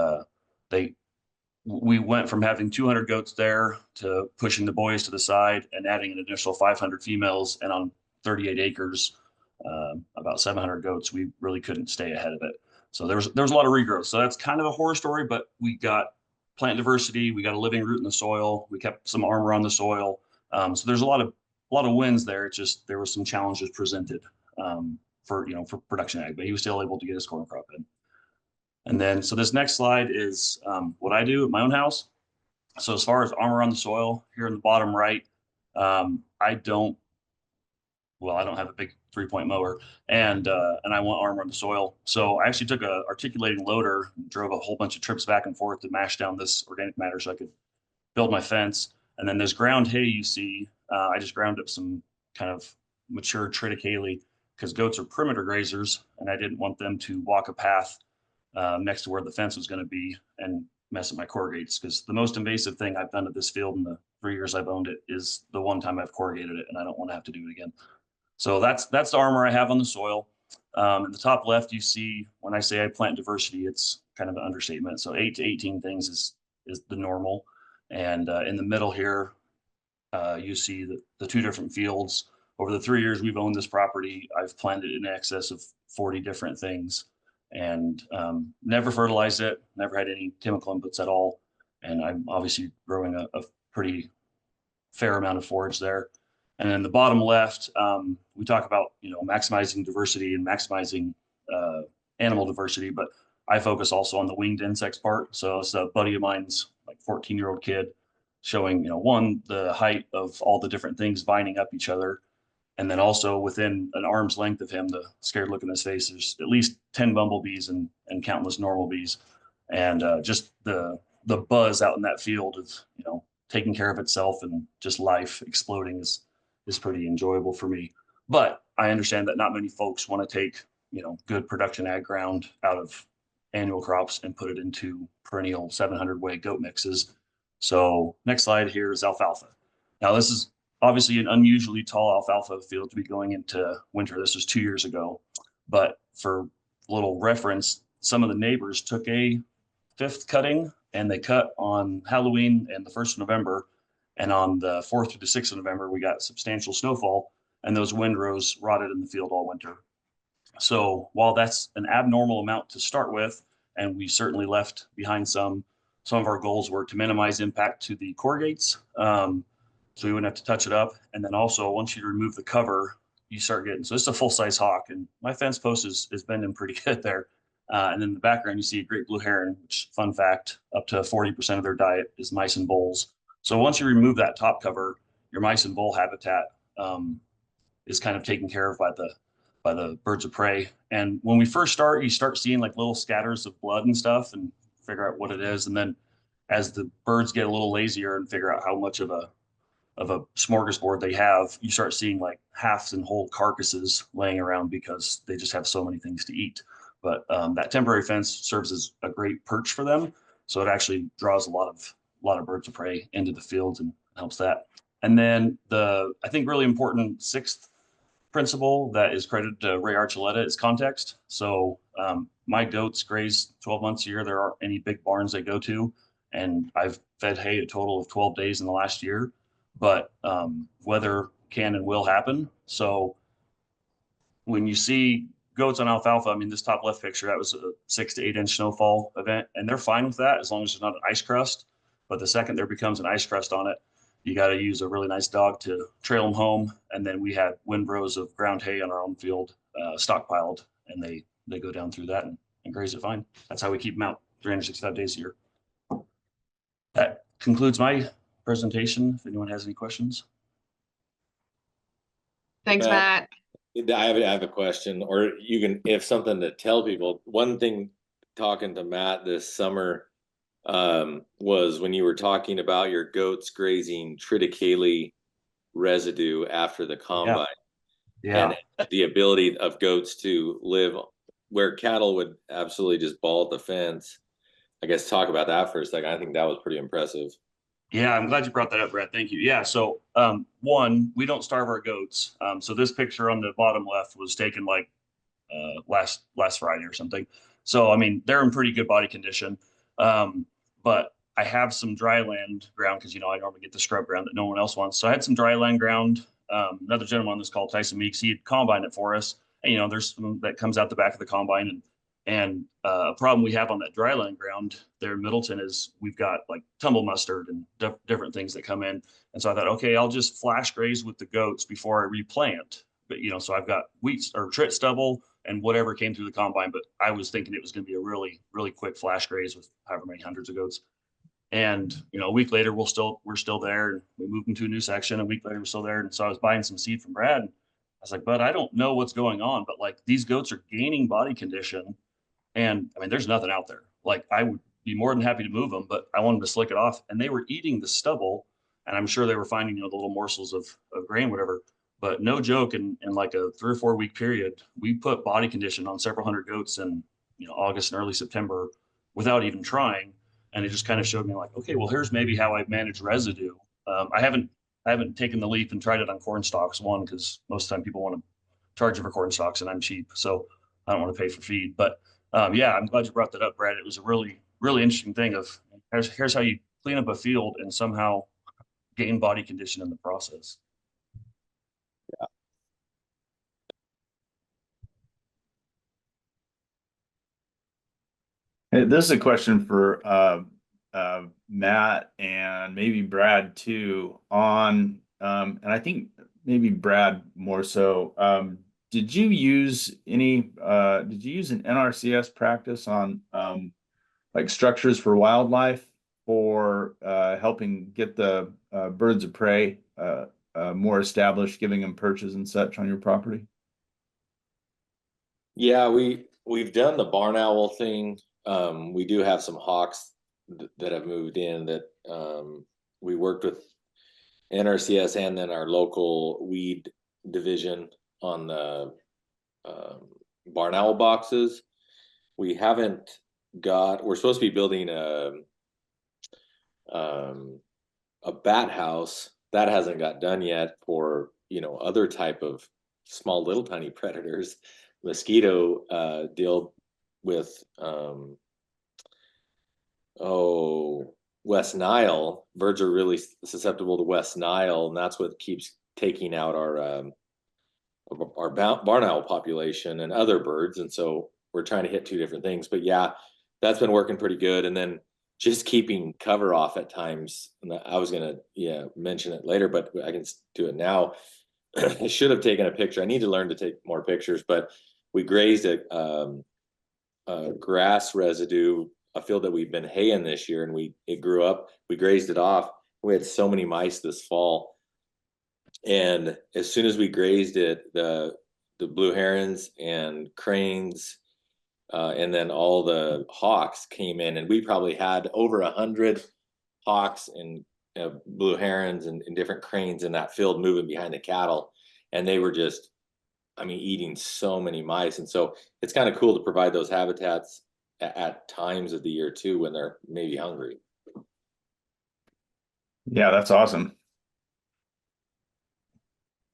we went from having 200 goats there to pushing the boys to the side and adding an additional 500 females. And on 38 acres, about 700 goats, we really couldn't stay ahead of it. So there was a lot of regrowth. So that's kind of a horror story, but we got plant diversity, we got a living root in the soil, we kept some armor on the soil. So there's a lot of wins there. It's just there were some challenges presented for production ag, but he was still able to get his corn crop in. And then, so this next slide is what I do at my own house. So as far as armor on the soil, here in the bottom right, I don't have a big 3-point mower, and I want armor on the soil. So I actually took a articulating loader, and drove a whole bunch of trips back and forth to mash down this organic matter so I could build my fence. And then this ground hay you see, I just ground up some kind of mature triticale, because goats are perimeter grazers, and I didn't want them to walk a path next to where the fence was going to be and mess up my corrugates, because the most invasive thing I've done at this field in the 3 years I've owned it is the one time I've corrugated it, and I don't want to have to do it again. So that's the armor I have on the soil. In the top left, you see when I say I plant diversity, it's kind of an understatement. So 8 to 18 things is the normal. And in the middle here, you see the 2 different fields. Over the 3 years we've owned this property, I've planted in excess of 40 different things, and never fertilized it, never had any chemical inputs at all. And I'm obviously growing a pretty fair amount of forage there. And then the bottom left, we talk about, maximizing diversity and maximizing animal diversity, but I focus also on the winged insects part. So it's a buddy of mine's, like 14-year-old kid, showing, one, the height of all the different things vining up each other. And then also within an arm's length of him, the scared look in his face, there's at least 10 bumblebees and countless normal bees. And just the buzz out in that field of, taking care of itself and just life exploding is pretty enjoyable for me. But I understand that not many folks want to take, good production ag ground out of annual crops and put it into perennial 700 weight goat mixes. So next slide here is alfalfa. Now this is obviously an unusually tall alfalfa field to be going into winter. This was 2 years ago, but for little reference, some of the neighbors took a 5th cutting and they cut on Halloween and the 1st of November. And on the 4th to the 6th of November, we got substantial snowfall and those windrows rotted in the field all winter. So while that's an abnormal amount to start with, and we certainly left behind some of our goals were to minimize impact to the corrugates. So we wouldn't have to touch it up. And then also once you remove the cover, you start getting, so it's a full size hawk and my fence post is bending pretty good there. And in the background, you see a great blue heron, which fun fact, up to 40% of their diet is mice and voles. So once you remove that top cover, your mice and vole habitat is kind of taken care of by the birds of prey. And when we first start, you start seeing like little scatters of blood and stuff and figure out what it is. And then as the birds get a little lazier and figure out how much of a smorgasbord they have, you start seeing like halves and whole carcasses laying around because they just have so many things to eat. But that temporary fence serves as a great perch for them. So it actually draws a lot of birds of prey into the fields and helps that. And then I think really important 6th principle that is credited to Ray Archuleta is context. So my goats graze 12 months a year. There aren't any big barns they go to. And I've fed hay a total of 12 days in the last year. But weather can and will happen. So when you see goats on alfalfa, I mean, this top left picture, that was a 6 to 8 inch snowfall event. And they're fine with that as long as there's not an ice crust. But the second there becomes an ice crust on it, you got to use a really nice dog to trail them home. And then we had windrows of ground hay on our own field stockpiled, and they go down through that and graze it fine. That's how we keep them out 365 days a year. That concludes my presentation. If anyone has any questions. Thanks, Matt. I have a question, or you can, if something to tell people. One thing talking to Matt this summer was when you were talking about your goats grazing triticale residue after the combine. Yeah. And the ability of goats to live where cattle would absolutely just ball at the fence. I guess talk about that for a second. I think that was pretty impressive. Yeah, I'm glad you brought that up, Brad. Thank you. Yeah, so one, we don't starve our goats. So this picture on the bottom left was taken like last Friday or something. So I mean, they're in pretty good body condition. But I have some dry land ground because I normally get the scrub ground that no one else wants. So I had some dry land ground. Another gentleman that's called Tyson Meeks, he had combined it for us. And there's some that comes out the back of the combine, and a problem we have on that dry land ground there in Middleton is we've got like tumble mustard and different things that come in. And so I thought, okay, I'll just flash graze with the goats before I replant. But so I've got wheat or trit stubble and whatever came through the combine. But I was thinking it was going to be a really, really quick flash graze with however many hundreds of goats. And a week later, we're still there. We moved into a new section. A week later, we're still there. And so I was buying some seed from Brad. And I was like, but I don't know what's going on. But like these goats are gaining body condition. And I mean, there's nothing out there. Like I would be more than happy to move them, but I wanted to slick it off. And they were eating the stubble. And I'm sure they were finding, the little morsels of grain, whatever. But no joke, in like a 3 or 4 week period, we put body condition on several hundred goats in August and early September without even trying. And it just kind of showed me like, okay, well, here's maybe how I manage residue. I haven't taken the leap and tried it on corn stalks, one, because most of the time people want to charge you for corn stalks and I'm cheap. So I don't want to pay for feed. But yeah, I'm glad you brought that up, Brad. It was a really, really interesting thing of here's how you clean up a field and somehow gain body condition in the process. Yeah. Hey, this is a question for Matt and maybe Brad too on, and I think maybe Brad more so. Did you use an NRCS practice on like structures for wildlife for helping get the birds of prey more established, giving them perches and such on your property? Yeah, we've done the barn owl thing. We do have some hawks that have moved in that we worked with NRCS and then our local weed division the barn owl boxes. We haven't got, we're supposed to be building a bat house. That hasn't got done yet for, you know, other type of small little tiny predators. Mosquito deal with West Nile. Birds are really susceptible to West Nile, and that's what keeps taking out our barn owl population and other birds. And so we're trying to hit two different things. But yeah, that's been working pretty good. And then just keeping cover off at times. And I was gonna mention it later, but I can do it now. I should have taken a picture. I need to learn to take more pictures, but we grazed a grass residue, a field that we've been haying this year, and it grew up. We grazed it off. We had so many mice this fall, and as soon as we grazed it, the blue herons and cranes, and then all the hawks came in, and we probably had over 100 hawks and blue herons and different cranes in that field moving behind the cattle, and they were just, I mean, eating so many mice. And so it's kind of cool to provide those habitats at times of the year too, when they're maybe hungry. Yeah, that's awesome.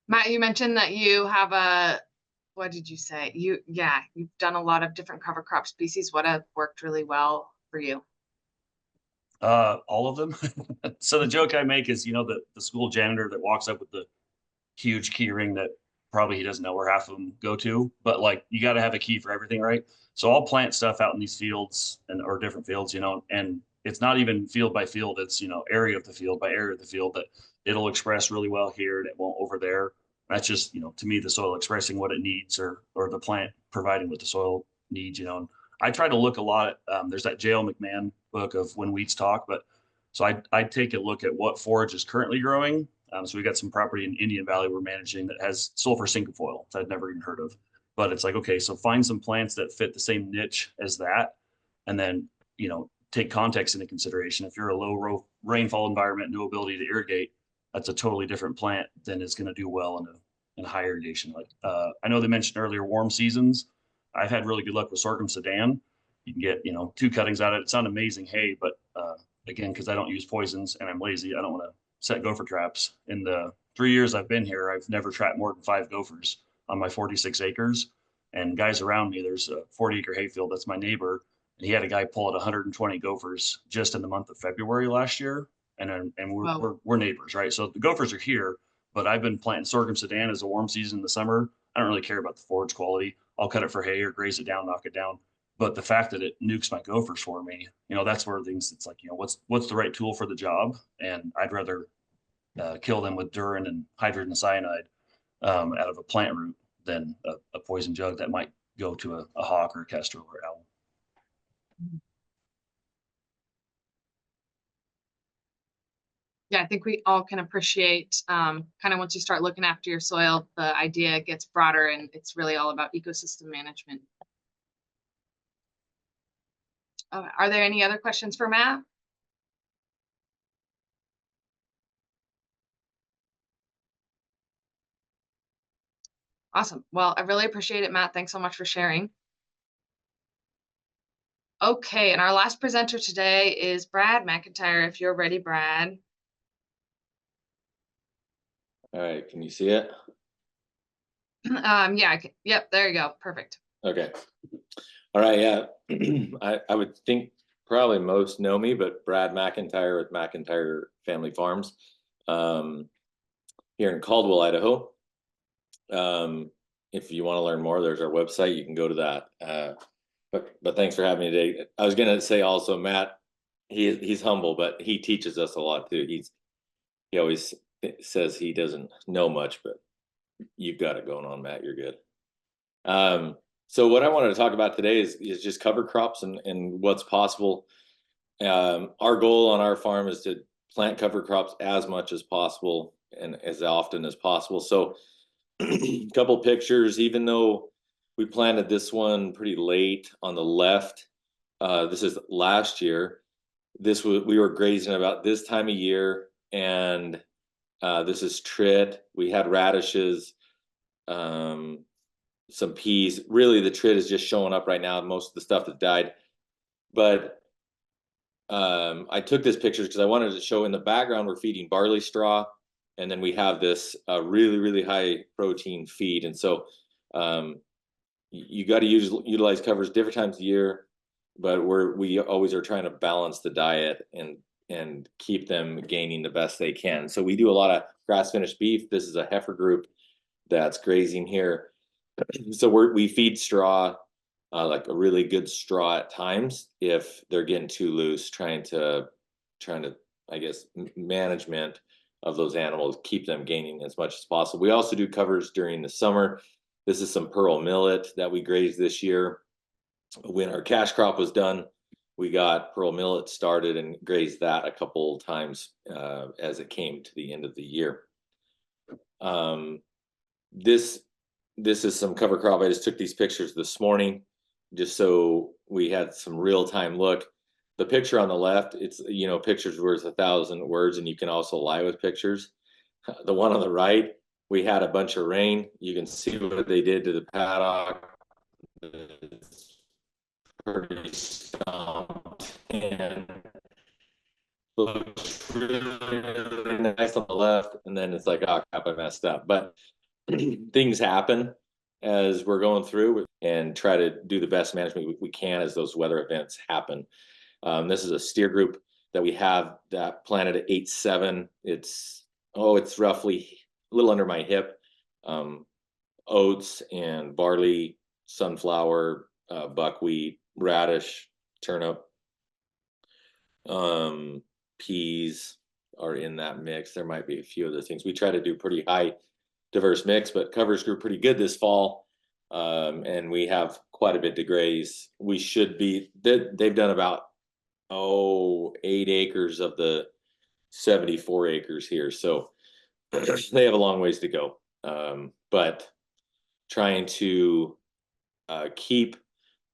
Matt, you mentioned that you have what did you say? You've done a lot of different cover crop species. What have worked really well for you? All of them. So the joke I make is, you know, the school janitor that walks up with the huge key ring that probably he doesn't know where half of them go to, but like, you got to have a key for everything, right? So I'll plant stuff out in these fields or different fields, you know, and it's not even field by field. It's, you know, area of the field by area of the field that it'll express really well here and it won't over there. That's just, you know, to me, the soil expressing what it needs or the plant providing what the soil needs, you know. And I try to look a lot at, there's that J.L. McMahon book of When Weeds Talk, but so I take a look at what forage is currently growing. So we got some property in Indian Valley we're managing that has sulfur cinquefoil that I'd never even heard of. But it's like, okay, so find some plants that fit the same niche as that. And then, you know, take context into consideration. If you're a low rainfall environment, no ability to irrigate, that's a totally different plant than is going to do well in high irrigation. Like I know they mentioned earlier warm seasons. I've had really good luck with sorghum Sudan. You can get, you know, 2 cuttings out of it. It's not amazing hay, but again, because I don't use poisons and I'm lazy, I don't want to set gopher traps. In the 3 years I've been here, I've never trapped more than 5 gophers on my 46 acres. And guys around me, there's a 40-acre hayfield that's my neighbor, and he had a guy pull at 120 gophers just in the month of February last year. And we're neighbors, right? So the gophers are here, but I've been planting sorghum Sudan as a warm season in the summer. I don't really care about the forage quality. I'll cut it for hay or graze it down, knock it down. But the fact that it nukes my gophers for me, you know, that's where things, it's like, you know, what's the right tool for the job? And I'd rather kill them with Durin and hydrogen cyanide out of a plant root than a poison jug that might go to a hawk or a kestrel or owl. Yeah, I think we all can appreciate kind of once you start looking after your soil, the idea gets broader and it's really all about ecosystem management. Are there any other questions for Matt? Awesome. Well, I really appreciate it, Matt. Thanks so much for sharing. Okay, and our last presenter today is Brad McIntyre. If you're ready, Brad. All right, can you see it? Yeah, I can. Yep, there you go. Perfect. Okay. All right, yeah. I would think probably most know me, but Brad McIntyre with McIntyre Family Farms here in Caldwell, Idaho. If you want to learn more, there's our website. You can go to that. But thanks for having me today. I was gonna say also, Matt, he's humble, but he teaches us a lot too. He always says he doesn't know much, but you've got it going on, Matt. You're good. So what I wanted to talk about today is just cover crops and what's possible. Our goal on our farm is to plant cover crops as much as possible and as often as possible. So a couple pictures, even though we planted this one pretty late on the left, this is last year. We were grazing about this time of year, and this is trit. We had radishes. some peas. Really, the trid is just showing up right now. Most of the stuff that died, but I took this picture because I wanted to show in the background we're feeding barley straw, and then we have this really high protein feed, and so you got to utilize covers different times of the year, but we always are trying to balance the diet and keep them gaining the best they can. So we do a lot of grass finished beef. This is a heifer group that's grazing here. So we feed straw, like a really good straw at times if they're getting too loose, trying to I guess management of those animals, keep them gaining as much as possible. We also do covers during the summer. This is some pearl millet that we grazed this year. When our cash crop was done, we got pearl millet started and grazed that a couple times as it came to the end of the year. This is some cover crop. I just took these pictures this morning just so we had some real-time look. The picture on the left, it's, you know, pictures worth 1,000 words, and you can also lie with pictures. The one on the right, we had a bunch of rain. You can see what they did to the paddock. It's pretty stumped and looks really nice on the left, and then it's like, oh crap, I messed up. But things happen as we're going through, and try to do the best management we can as those weather events happen. This is a steer group that we have that planted at 8.7. It's roughly a little under my hip. Oats and barley, sunflower, buckwheat, radish, turnip, peas are in that mix. There might be a few other things. We try to do pretty high diverse mix, but covers grew pretty good this fall. And we have quite a bit to graze. We should be, they've done about 8 acres of the 74 acres here. So they have a long ways to go. But trying to keep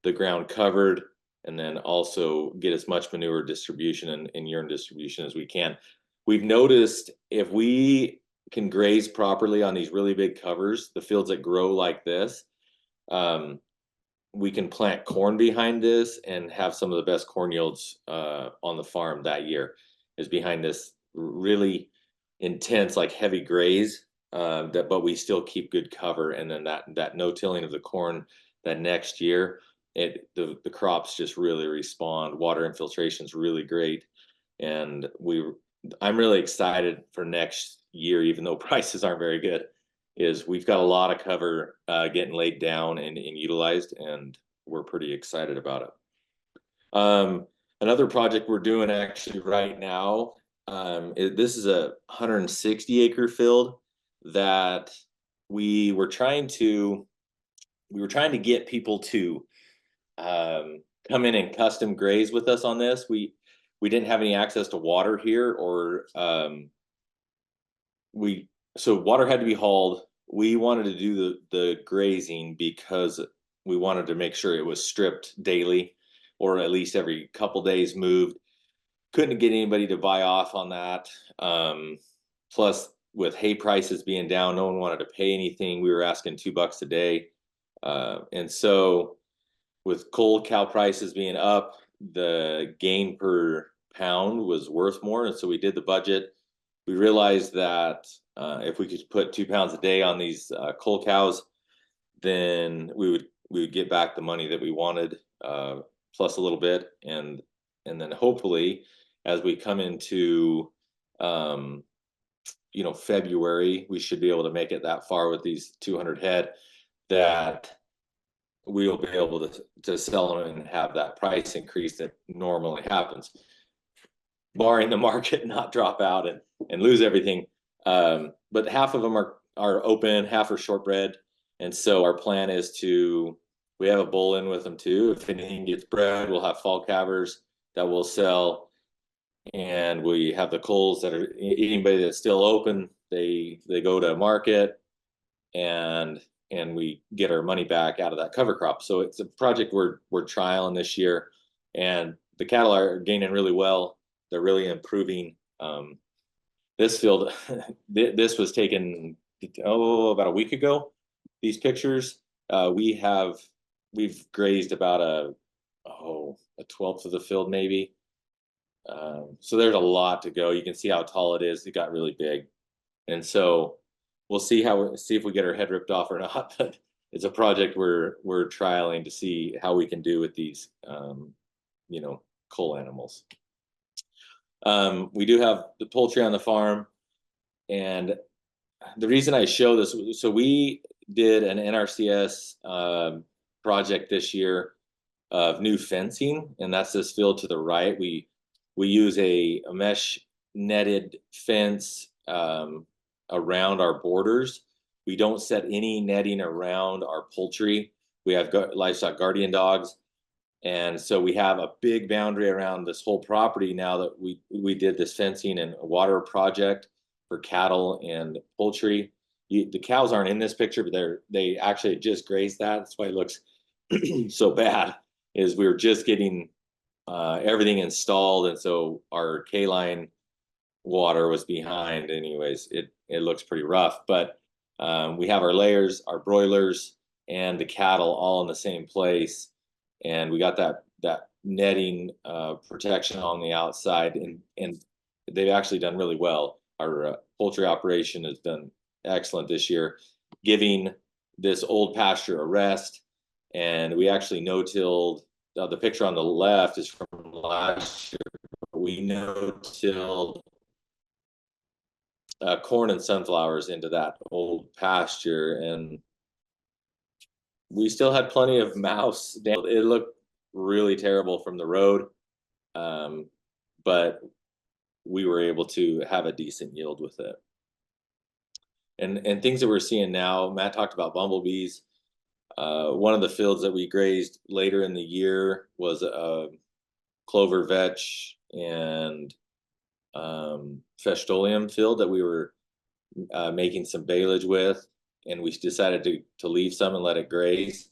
the ground covered, and then also get as much manure distribution and urine distribution as we can. We've noticed if we can graze properly on these really big covers, the fields that grow like this, we can plant corn behind this and have some of the best corn yields on the farm that year, is behind this really intense, like heavy graze, but we still keep good cover. And then that no tilling of the corn that next year, the crops just really respond. Water infiltration is really great. And I'm really excited for next year, even though prices aren't very good, is we've got a lot of cover getting laid down and utilized, and we're pretty excited about it. Another project we're doing actually right now, this is a 160 acre field that we were trying to get people to come in and custom graze with us on this. We didn't have any access to water here, or so water had to be hauled. We wanted to do the grazing because we wanted to make sure it was stripped daily, or at least every couple days moved. Couldn't get anybody to buy off on that. Plus, with hay prices being down, no one wanted to pay anything. We were asking $2 a day. And so with cold cow prices being up, the gain per pound was worth more. And so we did the budget. We realized that if we could put 2 pounds a day on these cold cows, then we would get back the money that we wanted, plus a little bit. And then hopefully, as we come into February, we should be able to make it that far with these 200 head that we'll be able to sell them and have that price increase that normally happens, barring the market not drop out and lose everything. But half of them are open, half are shortbred. And so our plan is we have a bull in with them too. If anything gets bred, we'll have fall calvers that we'll sell. And we have the culls that are, anybody that's still open, they go to market, and we get our money back out of that cover crop. So it's a project we're trialing this year, and the cattle are gaining really well. They're really improving. This field, this was taken about a week ago. these pictures, we've grazed about a 1/12 of the field maybe. So there's a lot to go. You can see how tall it is. It got really big, and so we'll see if we get our head ripped off or not. But it's a project we're trialing to see how we can do with these, cull animals. We do have the poultry on the farm, and the reason I show this, so we did an NRCS project this year of new fencing, and that's this field to the right. We use a mesh netted fence around our borders. We don't set any netting around our poultry. We have livestock guardian dogs, and so we have a big boundary around this whole property now that we did this fencing and water project for cattle and poultry. The cows aren't in this picture, but they actually just grazed that. That's why it looks so bad, is we were just getting everything installed, and so our K-line water was behind. Anyways, it looks pretty rough, but we have our layers, our broilers, and the cattle all in the same place, and we got that netting protection on the outside, and they've actually done really well. Our poultry operation has done excellent this year, giving this old pasture a rest, and we actually no-tilled. The picture on the left is from last year. We no-tilled corn and sunflowers into that old pasture, and we still had plenty of mouse. It looked really terrible from the road, but we were able to have a decent yield with it. And things that we're seeing now, Matt talked about bumblebees. One of the fields that we grazed later in the year was a clover vetch and Festoleum field that we were making some baleage with, and we decided to leave some and let it graze.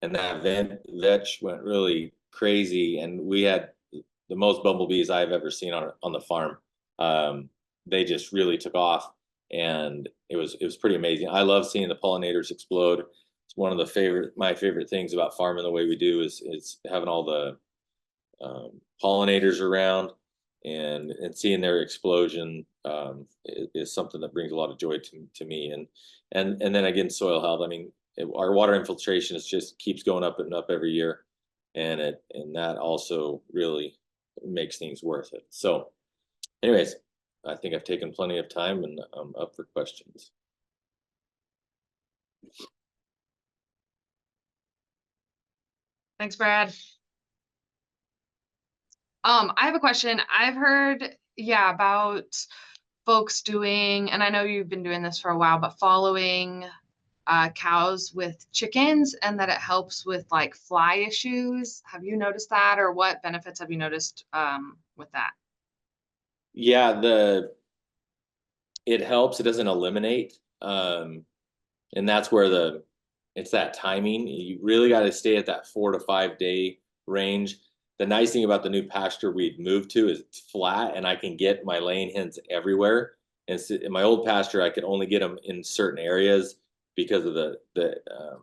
And that vetch went really crazy, and we had the most bumblebees I've ever seen on the farm. They just really took off, and it was pretty amazing. I love seeing the pollinators explode. It's one of my favorite things about farming the way we do is having all the pollinators around, and seeing their explosion is something that brings a lot of joy to me. And then again, soil health. I mean, our water infiltration just keeps going up and up every year, and that also really makes things worth it. So anyways, I think I've taken plenty of time, and I'm up for questions. Thanks, Brad. I have a question. I've heard, about folks doing, and I know you've been doing this for a while, but following cows with chickens, and that it helps with like fly issues. Have you noticed that, or what benefits have you noticed with that? Yeah, it helps. It doesn't eliminate, and that's where it's that timing. You really got to stay at that 4 to 5 day range. The nice thing about the new pasture we've moved to is it's flat, and I can get my laying hens everywhere. And in my old pasture, I could only get them in certain areas because of the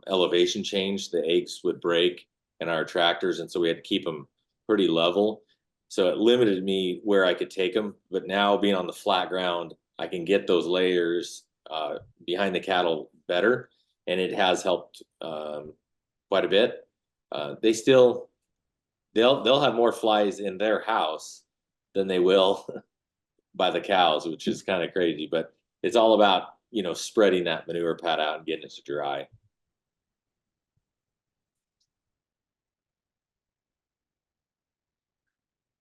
elevation change. The eggs would break in our tractors, and so we had to keep them pretty level. So it limited me where I could take them. But now, being on the flat ground, I can get those layers behind the cattle better, and it has helped quite a bit. They'll have more flies in their house than they will by the cows, which is kind of crazy. But it's all about spreading that manure pad out and getting it to dry.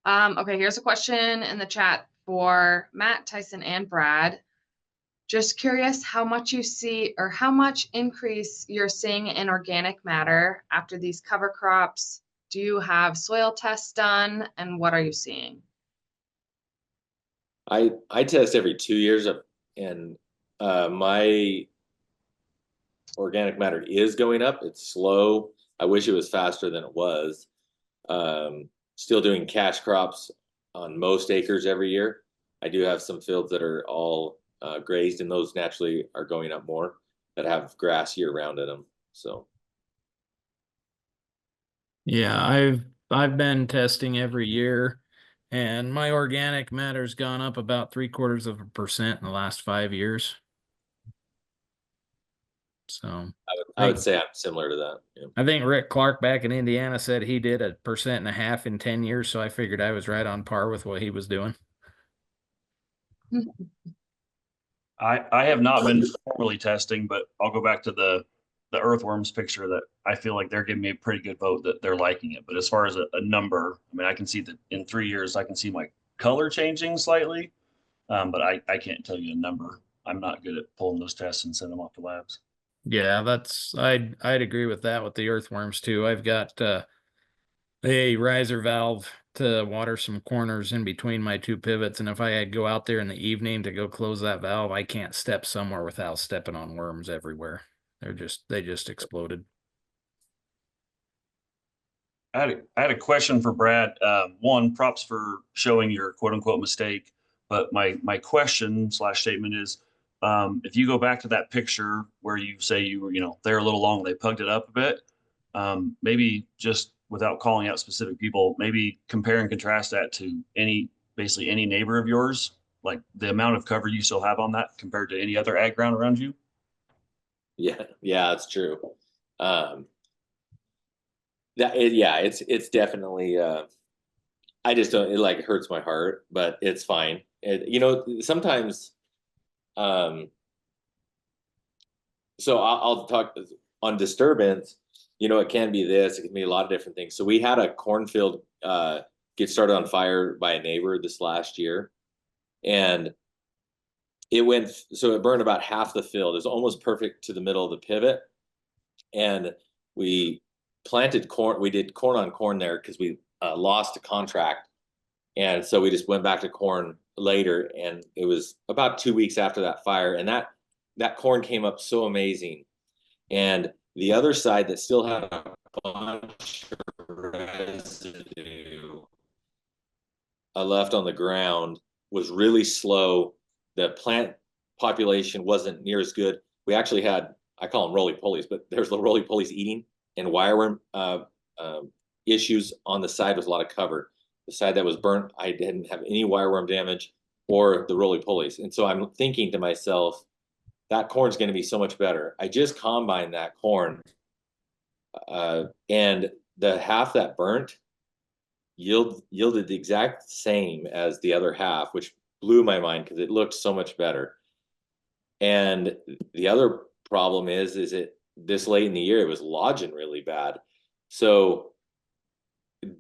Okay, here's a question in the chat for Matt, Tyson, and Brad. Just curious how much you see, or how much increase you're seeing in organic matter after these cover crops. Do you have soil tests done, and what are you seeing? I test every 2 years, and my organic matter is going up. It's slow. I wish it was faster than it was. Still doing cash crops on most acres every year. I do have some fields that are all grazed, and those naturally are going up more. that have grass year round in them. So Yeah, I've been testing every year, and my organic matter's gone up about 3/4% in the last 5 years. So I would say I'm similar to that. Yeah. I think Rick Clark back in Indiana said he did 1.5% in 10 years, so I figured I was right on par with what he was doing. I have not been formally testing, but I'll go back to the earthworms picture that I feel like they're giving me a pretty good vote that they're liking it. But as far as a number, I mean, I can see that in 3 years, I can see my color changing slightly, but I can't tell you a number. I'm not good at pulling those tests and sending them off to labs. Yeah, I'd agree with that with the earthworms too. I've got a riser valve to water some corners in between my two pivots, and if I had go out there in the evening to go close that valve, I can't step somewhere without stepping on worms everywhere. They just exploded. I had a question for Brad. One, props for showing your quote unquote mistake. But my question / statement is, if you go back to that picture where you say you were, they're a little long, they pugged it up a bit. Maybe just without calling out specific people, maybe compare and contrast that to basically any neighbor of yours, like the amount of cover you still have on that compared to any other ag ground around you. Yeah, that's true. It's definitely I just don't, it hurts my heart, but it's fine. Sometimes so I'll talk on disturbance. It can be this, it can be a lot of different things. So we had a cornfield get started on fire by a neighbor this last year, and it burned about half the field. It was almost perfect to the middle of the pivot, and we planted corn. We did corn on corn there because we lost a contract, and so we just went back to corn later. And it was about 2 weeks after that fire, and that corn came up so amazing. And the other side that still had a bunch of residue left on the ground was really slow. The plant population wasn't near as good. We actually had, I call them roly-polies, but there's the roly-polies eating, and wireworm issues on the side with a lot of cover. The side that was burnt, I didn't have any wireworm damage or the roly-polies. And so I'm thinking to myself, that corn's going to be so much better. I just combined that corn, and the half that burnt yielded the exact same as the other half, which blew my mind because it looked so much better. And the other problem is it this late in the year, it was lodging really bad. So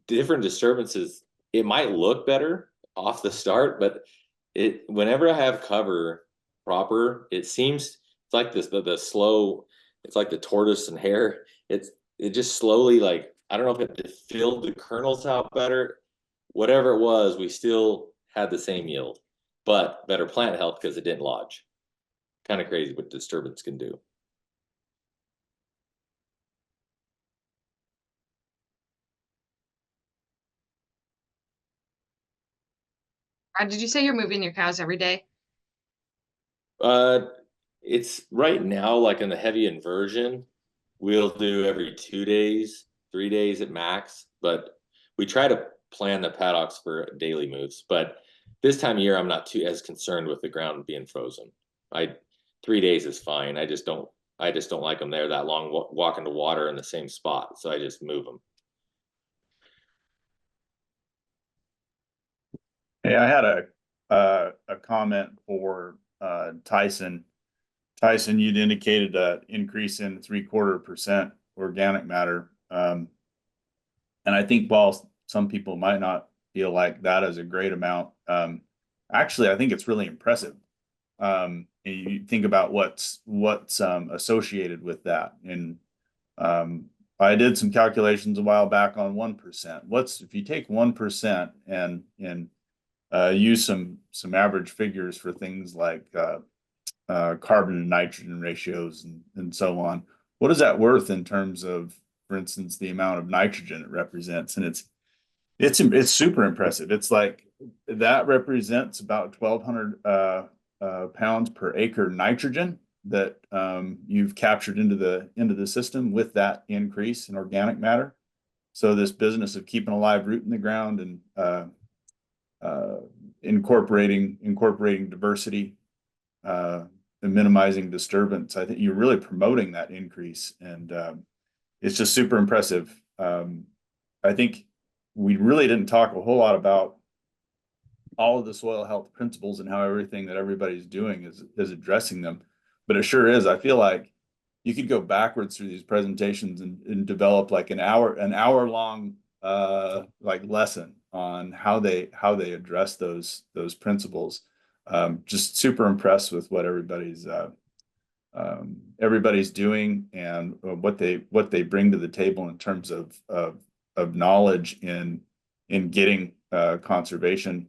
different disturbances, it might look better off the start, but whenever I have cover proper, it seems it's like the slow, it's like the tortoise and hare. It just slowly, I don't know if it filled the kernels out better. Whatever it was, we still had the same yield, but better plant health because it didn't lodge. Kind of crazy what disturbance can do. Did you say you're moving your cows every day? It's right now, in the heavy inversion, we'll do every 2 days, 3 days at max, but we try to plan the paddocks for daily moves. But this time of year, I'm not too as concerned with the ground being frozen. 3 days is fine. I just don't like them there that long, walking to water in the same spot. So I just move them. Hey, I had a comment for Tyson. Tyson, you'd indicated an increase in 3/4% organic matter. And I think while some people might not feel like that is a great amount, actually, I think it's really impressive. And you think about what's associated with that. And I did some calculations a while back on 1%. If you take 1% and use some average figures for things like carbon and nitrogen ratios and so on. What is that worth in terms of, for instance, the amount of nitrogen it represents? And it's super impressive. It's like that represents about 1,200 pounds per acre nitrogen. that you've captured into the system with that increase in organic matter. So this business of keeping a live root in the ground and incorporating diversity and minimizing disturbance, I think you're really promoting that increase, and it's just super impressive. I think we really didn't talk a whole lot about all of the soil health principles and how everything that everybody's doing is addressing them, but it sure is. I feel like you could go backwards through these presentations and develop like an hour long like lesson on how they address those principles. Just super impressed with what everybody's doing and what they bring to the table in terms of knowledge in getting conservation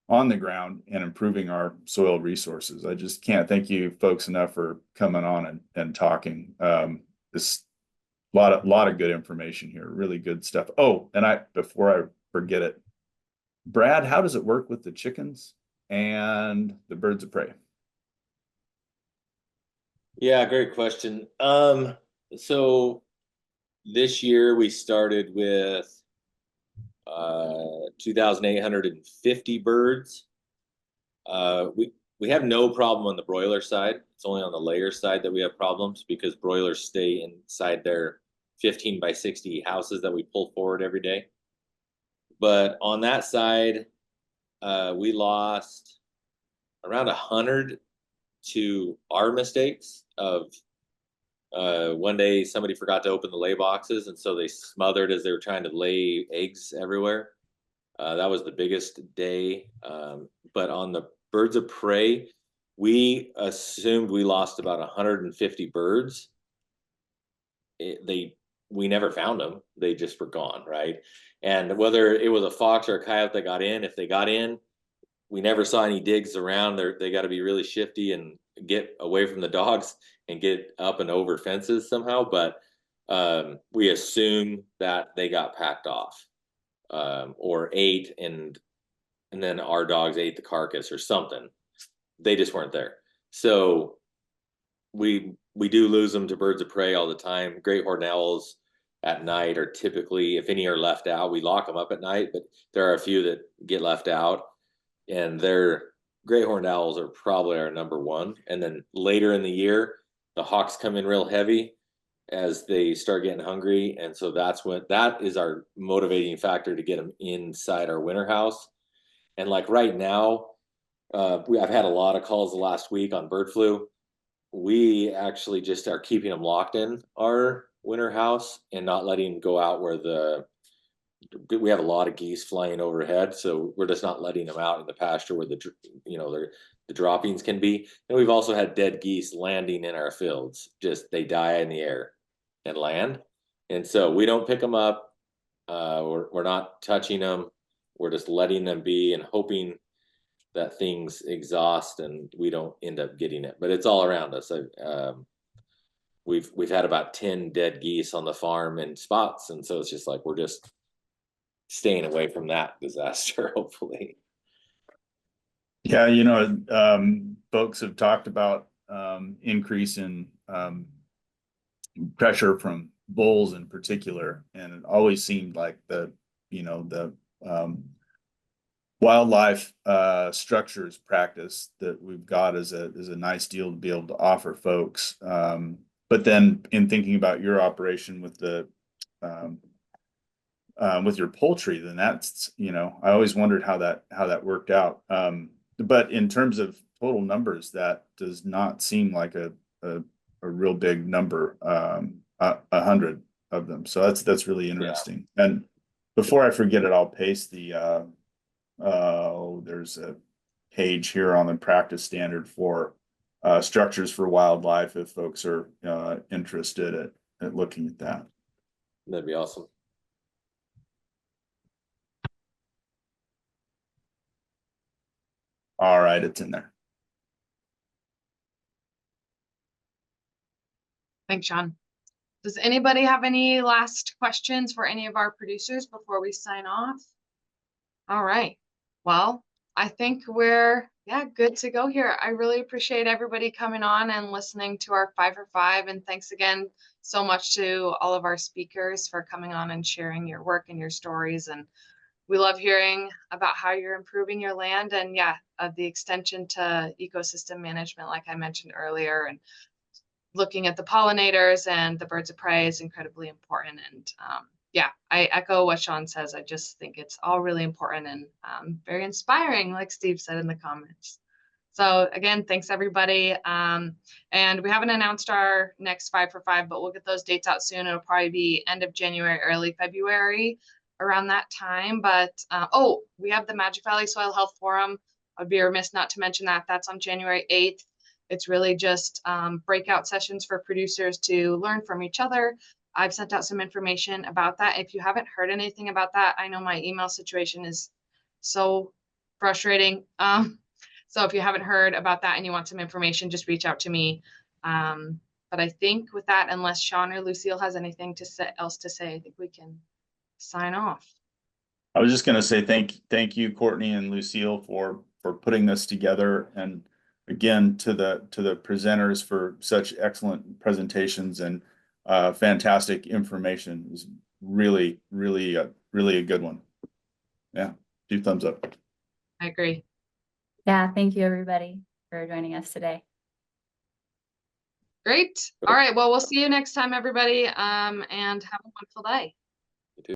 on the ground and improving our soil resources. I just can't thank you folks enough for coming on and talking. This lot of good information here, really good stuff. Oh, and before I forget it, Brad, how does it work with the chickens and the birds of prey? Yeah, great question. So this year we started with 2,850 birds. We have no problem on the broiler side. It's only on the layer side that we have problems, because broilers stay inside their 15 by 60 houses that we pull forward every day. But on that side, we lost around 100 to our mistakes of one day somebody forgot to open the lay boxes, and so they smothered as they were trying to lay eggs everywhere. That was the biggest day. But on the birds of prey, we assumed we lost about 150 birds. We never found them. They just were gone, right? And whether it was a fox or a coyote that got in, if they got in, we never saw any digs around. They got to be really shifty and get away from the dogs and get up and over fences somehow. But we assume that they got packed off or ate, and then our dogs ate the carcass or something. They just weren't there. So we do lose them to birds of prey all the time. Great horned owls at night are typically, if any are left out, we lock them up at night, but there are a few that get left out, and their great horned owls are probably our number one. And then later in the year, the hawks come in real heavy as they start getting hungry, and so that is our motivating factor to get them inside our winter house. And like right now, I've had a lot of calls the last week on bird flu. We actually just are keeping them locked in our winter house and not letting them go out where we have a lot of geese flying overhead, so we're just not letting them out in the pasture where the droppings can be. And we've also had dead geese landing in our fields. Just they die in the air and land, and so we don't pick them up. We're not touching them. We're just letting them be and hoping that things exhaust and we don't end up getting it. But it's all around us. We've had about 10 dead geese on the farm in spots, and so it's just like we're just staying away from that disaster, hopefully. Yeah, folks have talked about increase in pressure from bulls in particular, and it always seemed like the wildlife structures practice that we've got is a nice deal to be able to offer folks. But then in thinking about your operation with your poultry, then that's, I always wondered how that worked out. But in terms of total numbers, that does not seem like a real big number, 100 of them. So that's really interesting. Yeah. And before I forget it, I'll paste there's a page here on the practice standard for structures for wildlife if folks are interested at looking at that. That'd be awesome. All right, it's in there. Thanks, Sean. Does anybody have any last questions for any of our producers before we sign off? All right. Well, I think we're Yeah, good to go here. I really appreciate everybody coming on and listening to our 5 for 5. And thanks again so much to all of our speakers for coming on and sharing your work and your stories. And we love hearing about how you're improving your land, and the extension to ecosystem management, like I mentioned earlier, and looking at the pollinators and the birds of prey is incredibly important. And I echo what Sean says. I just think it's all really important and very inspiring, like Steve said in the comments. So again, thanks everybody. And we haven't announced our next 5 for 5, but we'll get those dates out soon. It'll probably be end of January, early February, around that time. But we have the Magic Valley Soil Health Forum. I'd be remiss not to mention that. That's on January 8th. It's really just breakout sessions for producers to learn from each other. I've sent out some information about that. If you haven't heard anything about that, I know my email situation is so frustrating. So if you haven't heard about that and you want some information, just reach out to me. But I think with that, unless Sean or Lucille has anything else to say, I think we can sign off. I was just going to say thank you, Courtney and Lucille, for putting this together, and again to the presenters for such excellent presentations and fantastic information. It was really a good one. Yeah, 2 thumbs up. I agree. Yeah, thank you everybody for joining us today. Great. All right. Well, we'll see you next time, everybody. And have a wonderful day. You too.